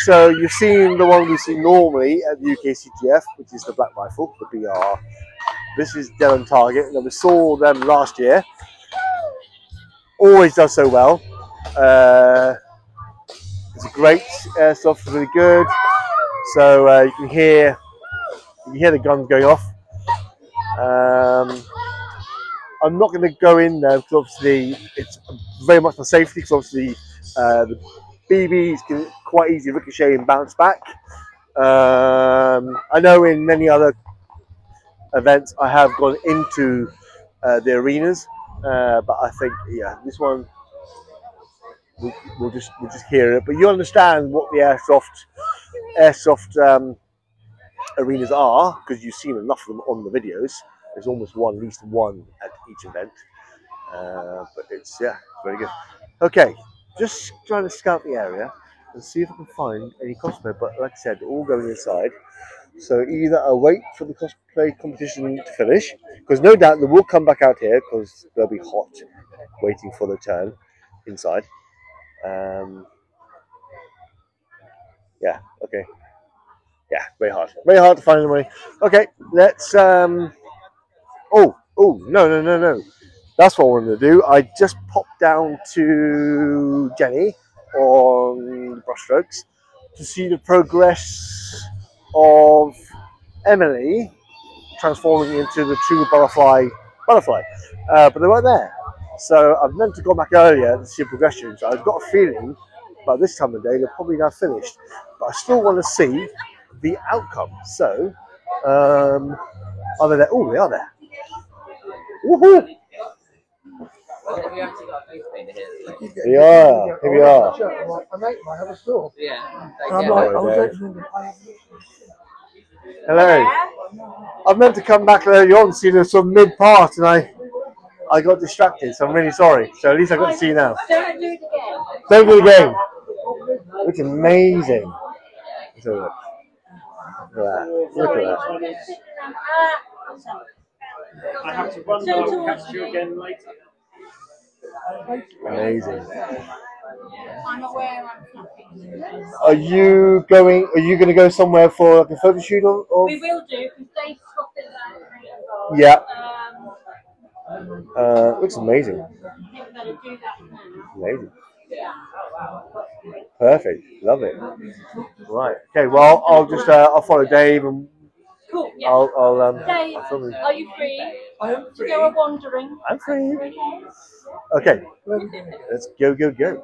So you've seen the one we see normally at the UKCGF, which is the Black Rifle, the BR. This is Dead on Target. Now we saw them last year. Always does so well. It's a great airsoft, it's really good. So you can hear the guns going off. I'm not going to go in there because obviously it's very much for safety, because obviously the BBs can quite easily ricochet and bounce back. I know in many other events I have gone into the arenas, but I think this one we'll just hear it. But you understand what the airsoft arenas are because you've seen enough of them on the videos. There's almost at least one at each event, but it's very good. Okay, just trying to scout the area and see if I can find any cosplay. But like I said, all going inside. So either I wait for the cosplay competition to finish, because no doubt they will come back out here because they'll be hot, waiting for the turn inside. Yeah. Okay. Yeah, very hard to find anybody. Okay, let's. Oh, no. That's what I wanted to do. I just popped down to Jenny on brushstrokes to see the progress of Emily transforming into the true butterfly. But they weren't there. So I've meant to go back earlier to see progression. So I've got a feeling by this time of day they're probably now finished. But I still want to see the outcome. So, are they there? Oh, they are there. Woohoo! Here we are. Hello. I meant to come back earlier on to see the sort of mid part, and I got distracted, so I'm really sorry. So at least I got to see you now. Don't do it again. Don't do it again. Looks amazing. Look at that. I have to run down and catch you again later. Amazing. I'm aware I'm flapping. Are you going to go somewhere for like a photo shoot or? We will do, because Dave Scott is involved. Yeah. Um, Looks amazing. I think we're going to do that now. Amazing. Perfect. Love it. Right. Okay. Well, I'll just I'll follow Dave and Cool. Yeah. I'll Dave, I'll film are you free? I am To go a wandering? I'm free. Okay. Let's go.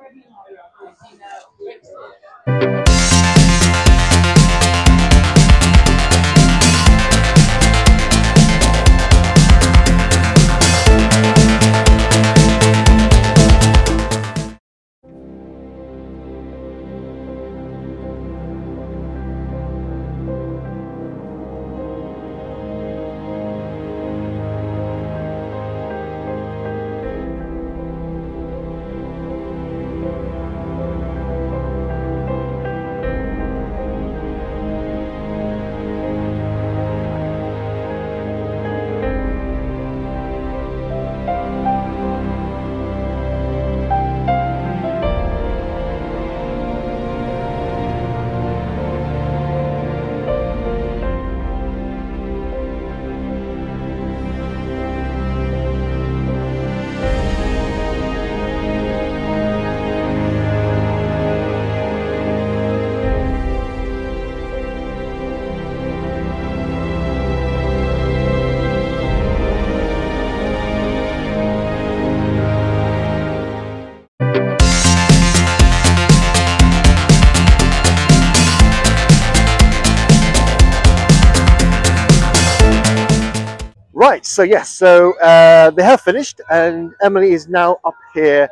Right, so yes, they have finished, and Emily is now up here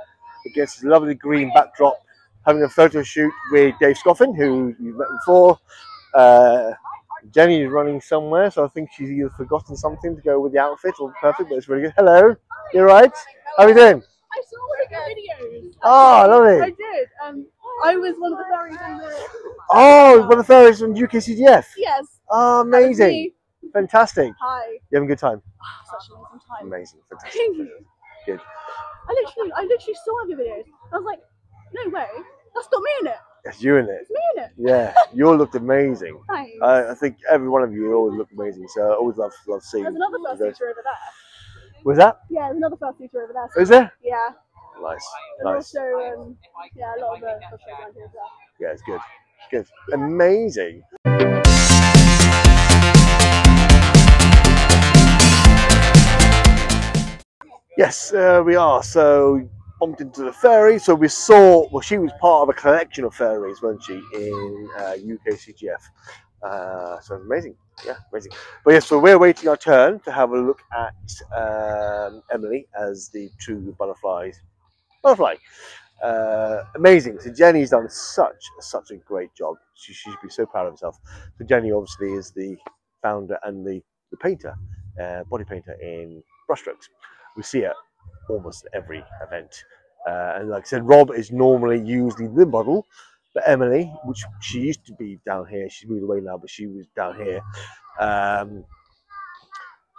against this lovely green backdrop, having a photo shoot with Dave Scoffin, who you've met before. Jenny is running somewhere, so I think she's either forgotten something to go with the outfit or perfect, but it's really good. Hello, you right? How are you doing? I saw one of your videos. Oh, lovely. I did. I was one of the fairies in the. Oh, one of the fairies from UKCGF. Yes. Oh, amazing. Fantastic. Hi. You having a good time? Such an awesome time. Amazing. Fantastic. Thank you. Good. I literally saw one of your videos. I was like, no way. That's not me in it. It's you in it. It's me in it. Yeah, you all looked amazing. Thanks. I think every one of you always look amazing, so I always love seeing. There's another first you guys. teacher over there. Was that? Yeah, there's another first teacher over there. So Is there? yeah. Nice. And Nice. also, yeah, a lot of the first teachers around here as well. Yeah, it's good. Good. Amazing. Yes, we are. So bumped into the fairy. So we saw. Well, she was part of a collection of fairies, wasn't she, in UKCGF? So amazing. Yeah, amazing. But yes, so we're waiting our turn to have a look at Emily as the true butterfly. Amazing. So Jenny's done such a great job. She should be so proud of herself. So Jenny obviously is the founder and the painter, body painter in Brushstrokes. We see her almost every event. And like I said, Rob is usually the model, but Emily, which she used to be down here, she's moved away now, but she was down here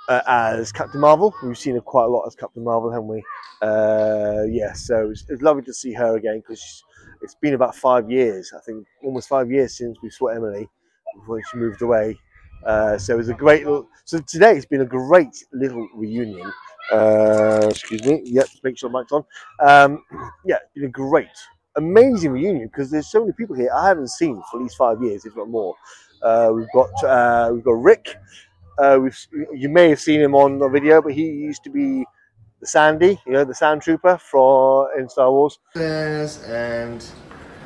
as Captain Marvel. We've seen her quite a lot as Captain Marvel, haven't we? Yeah, so it's lovely to see her again, because it's been about 5 years, I think, almost 5 years since we saw Emily before she moved away. So it was a great little. So today it's been a great little reunion. Excuse me. Yep, make sure the mic's on. Yeah, it's been a great, amazing reunion, because there's so many people here I haven't seen for at least 5 years, if not more. We've got Rick. You may have seen him on the video, but he used to be the Sandy, the Sand Trooper in Star Wars. And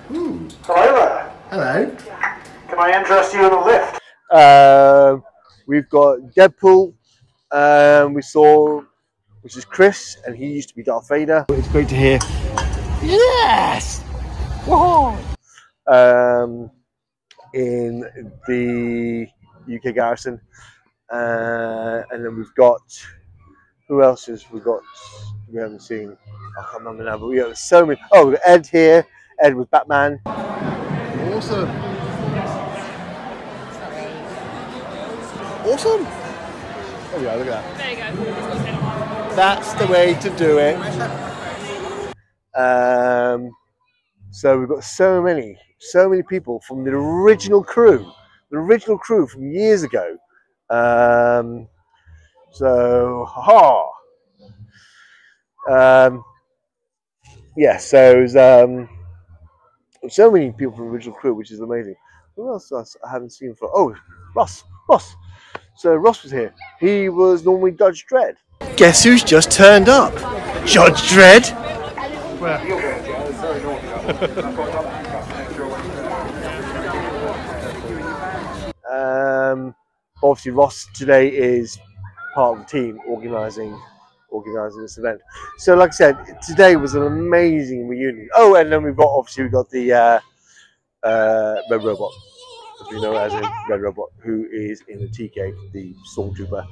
Hello there. hello. Can I interest you in a lift? We've got Deadpool. We saw, which is Chris, and he used to be Darth Vader. It's great to hear. Yes. Whoa. In the UK Garrison, and then we've got, who else we haven't seen? I can't remember now, but we have so many. Oh, we've got Ed here. Ed was Batman. Awesome. Awesome. There we go, look at that. There you go. That's the way to do it. So we've got so many people from the original crew from years ago. Yeah, so so many people from the original crew, which is amazing. Who else I haven't seen for? Oh, Ross. So Ross was here. He was normally Judge Dredd. Guess who's just turned up? Judge Dredd. Where? Obviously, Ross today is part of the team organising this event. So, like I said, today was an amazing reunion. Oh, and then we got the Red Robot, as we know as in Red Robot, who is in the TK, the Stormtrooper,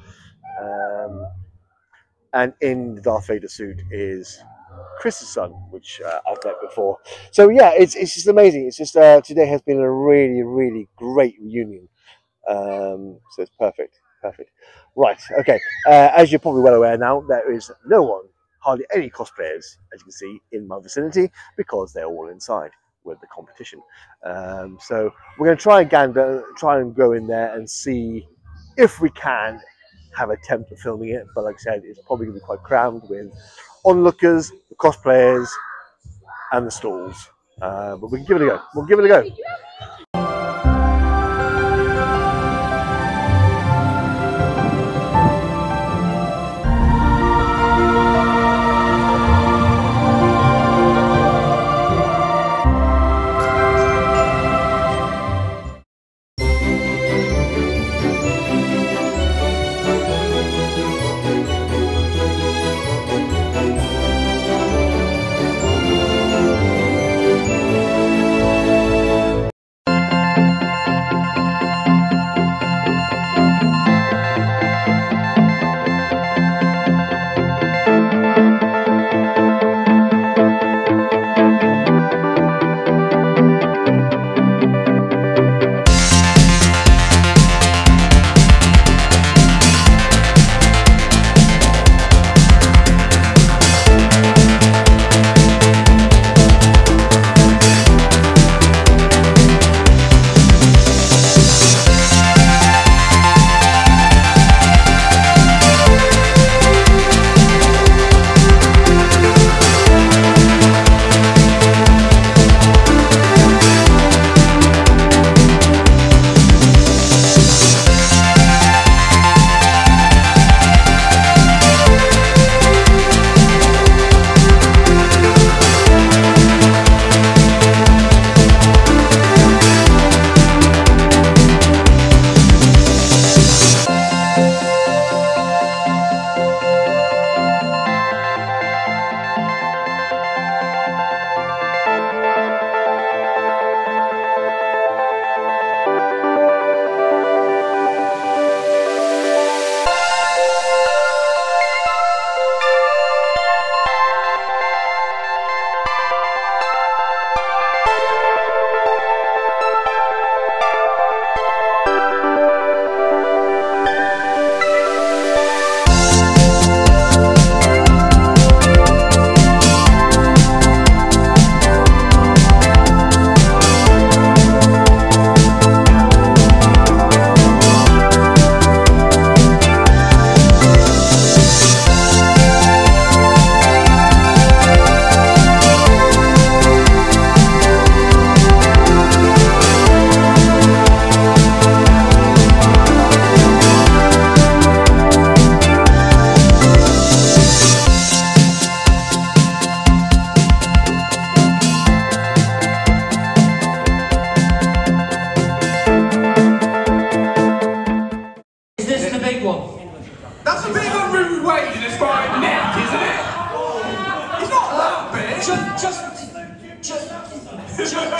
and in the Darth Vader suit is Chris's son, which I've met before. So yeah, it's just amazing. It's just today has been a really great reunion. So it's perfect. Right, okay. As you're probably well aware now, there is hardly any cosplayers, as you can see, in my vicinity because they're all inside with the competition. So we're going to try and go in there and see if we can have a attempt at filming it. But like I said, it's probably going to be quite crammed with onlookers, the cosplayers, and the stalls. But we can give it a go.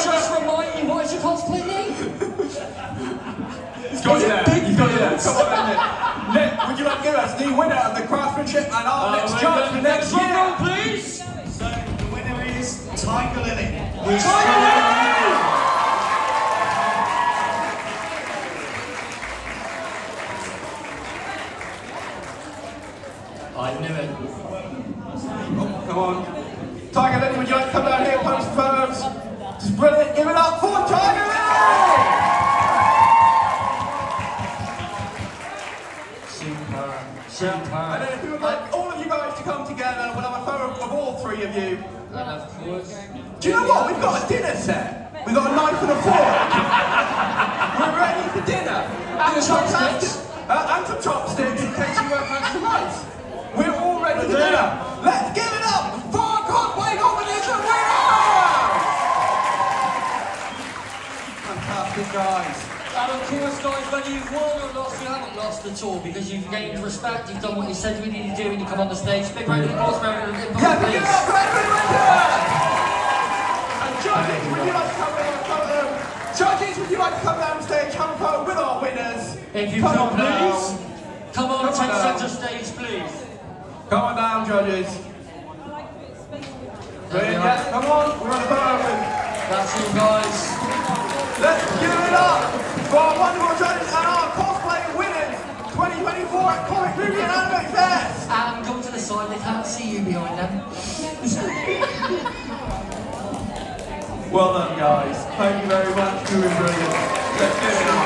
Just remind me, what is your cosplay name? He's got you there. He's got you there. Come on then, Nick. Nick, would you like to give us the winner of the craftsmanship and our next judge for next year? Drum roll, please. So the winner is Tiger Lily. Tiger Lily! I knew it. Oh, come on. Tiger Lily, would you like Do you know what? We've got a dinner set. We've got a knife and a fork. We're ready for dinner. And chopsticks. And some chopsticks in case you won't have some rice. We're all ready for dinner. Let's give it up for our cosplay competition winners! Fantastic, guys. And of course, guys, whether you've won or lost, you haven't lost at all because you've gained respect, you've done what you said you needed to do when you come on the stage. Big round of applause for everyone. Yeah, big it up for everyone! And judges, would you like to come judges, would you like to come downstairs, have a photo with our winners? If you could, please. Come on, take centre stage, please. Come on down, judges. Yes, come on, we're on a photo. That's you guys. Let's give it up for our wonderful judges and our cosplay winners 2024 at Comic Movie and Anime Fest. And come to the side, they can't see you behind them. Well done, guys. Thank you very much. You were brilliant. Let's give it up.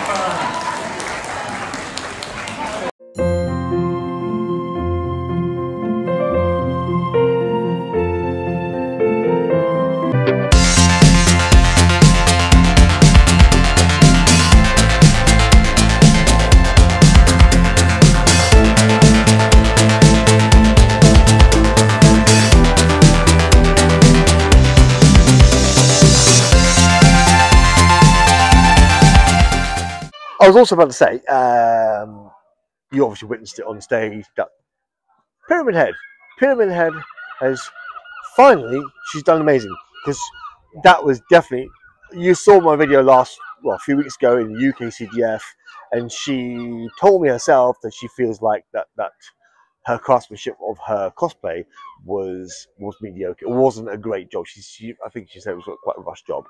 I was also about to say, you obviously witnessed it on stage, that Pyramid Head has finally, she's done amazing, because that was definitely, you saw my video a few weeks ago in UK CGF, and she told me herself that she feels like that her craftsmanship of her cosplay was mediocre. It wasn't a great job. I think she said it was quite a rushed job.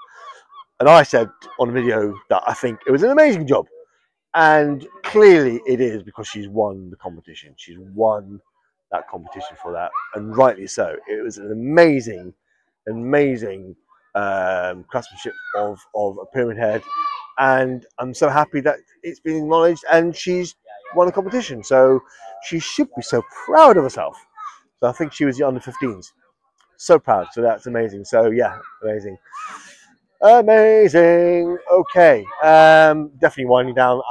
And I said on the video that I think it was an amazing job. And clearly it is, because she's won the competition. She's won that competition for that, and rightly so. It was an amazing craftsmanship of a Pyramid Head, and I'm so happy that it's been acknowledged and she's won the competition. So she should be so proud of herself. So I think she was the under 15s. So proud. So that's amazing. So yeah, amazing. Amazing. Okay, definitely winding down.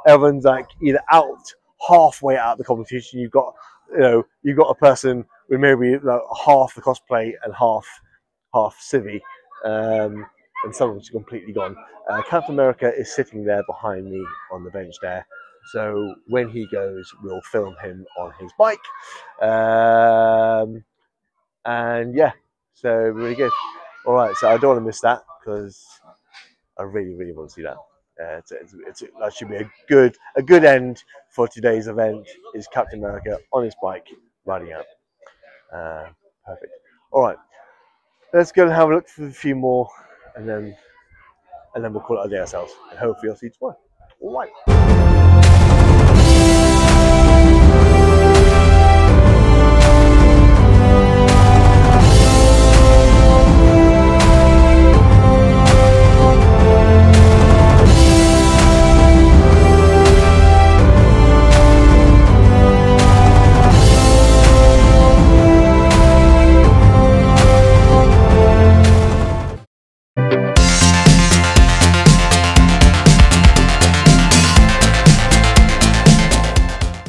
Everyone's like either halfway out of the competition. You've got a person with maybe like half the cosplay and half civvy, and someone's completely gone. Captain America is sitting there behind me on the bench there. So when he goes, we'll film him on his bike, and yeah, so really good. All right, so I don't want to miss that because I really want to see that. That should be a good end for today's event. Is Captain America on his bike riding out? Perfect. All right, let's go and have a look for a few more, and then we'll call it a day ourselves. And hopefully, I'll see you tomorrow. All right.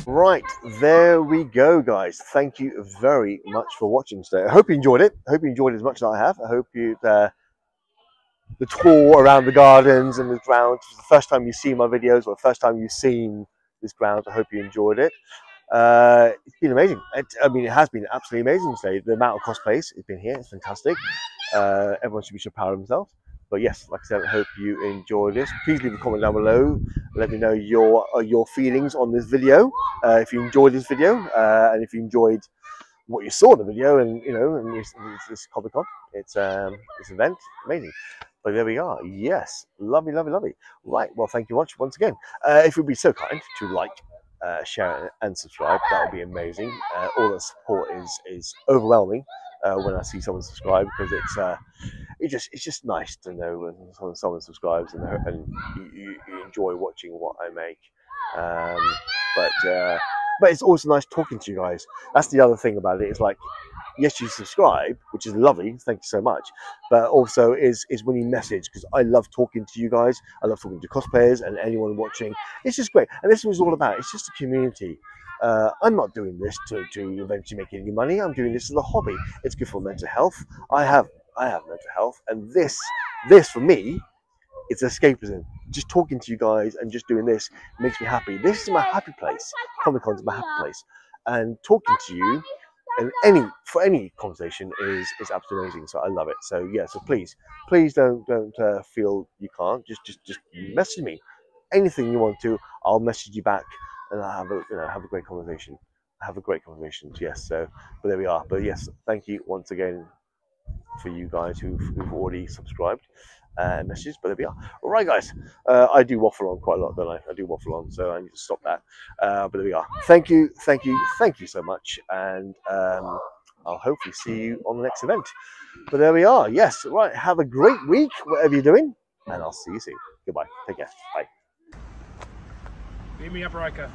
Right, there we go, guys. Thank you very much for watching today. I hope you enjoyed it. I hope you enjoyed it as much as I have. I hope you the tour around the gardens and the grounds. If it's the first time you've seen my videos or the first time you've seen this ground, I hope you enjoyed it. It's been amazing. It has been absolutely amazing today. The amount of cosplays has been here. It's fantastic. Everyone should be so proud of themselves. But yes, like I said, I hope you enjoyed this. Please leave a comment down below. Let me know your feelings on this video. If you enjoyed this video, and if you enjoyed what you saw in the video, and this Comic-Con, it's this event, amazing. But there we are. Yes, lovely. Right. Well, thank you much once again. If you'd be so kind to like, share, and subscribe, that would be amazing. All the support is overwhelming. When I see someone subscribe, because it's just nice to know when someone subscribes and you enjoy watching what I make. But but it's also nice talking to you guys. That's the other thing about it. It's like, yes, you subscribe, which is lovely, thank you so much, but also is when you message, because I love talking to you guys. I love talking to cosplayers and anyone watching. It's just great, and this was all about, it's just a community. I'm not doing this to eventually make any money. I'm doing this as a hobby. It's good for mental health. I have mental health, and this for me, it's escapism. Just talking to you guys and just doing this makes me happy. This is my happy place. Comic-Con is my happy place, and talking to you and any conversation is absolutely amazing. So I love it. So yeah, so please don't feel you can't. Just message me anything you want to. I'll message you back, and I'll have a great conversation. Yes. So, but there we are. But yes, thank you once again for you guys who've already subscribed and messages. But there we are. All right, guys. I do waffle on quite a lot, don't I? I do waffle on, so I need to stop that. But there we are. Thank you so much, and I'll hopefully see you on the next event. But there we are. Yes. Right. Have a great week, whatever you're doing, and I'll see you soon. Goodbye. Take care. Bye. Beat me up, Riker.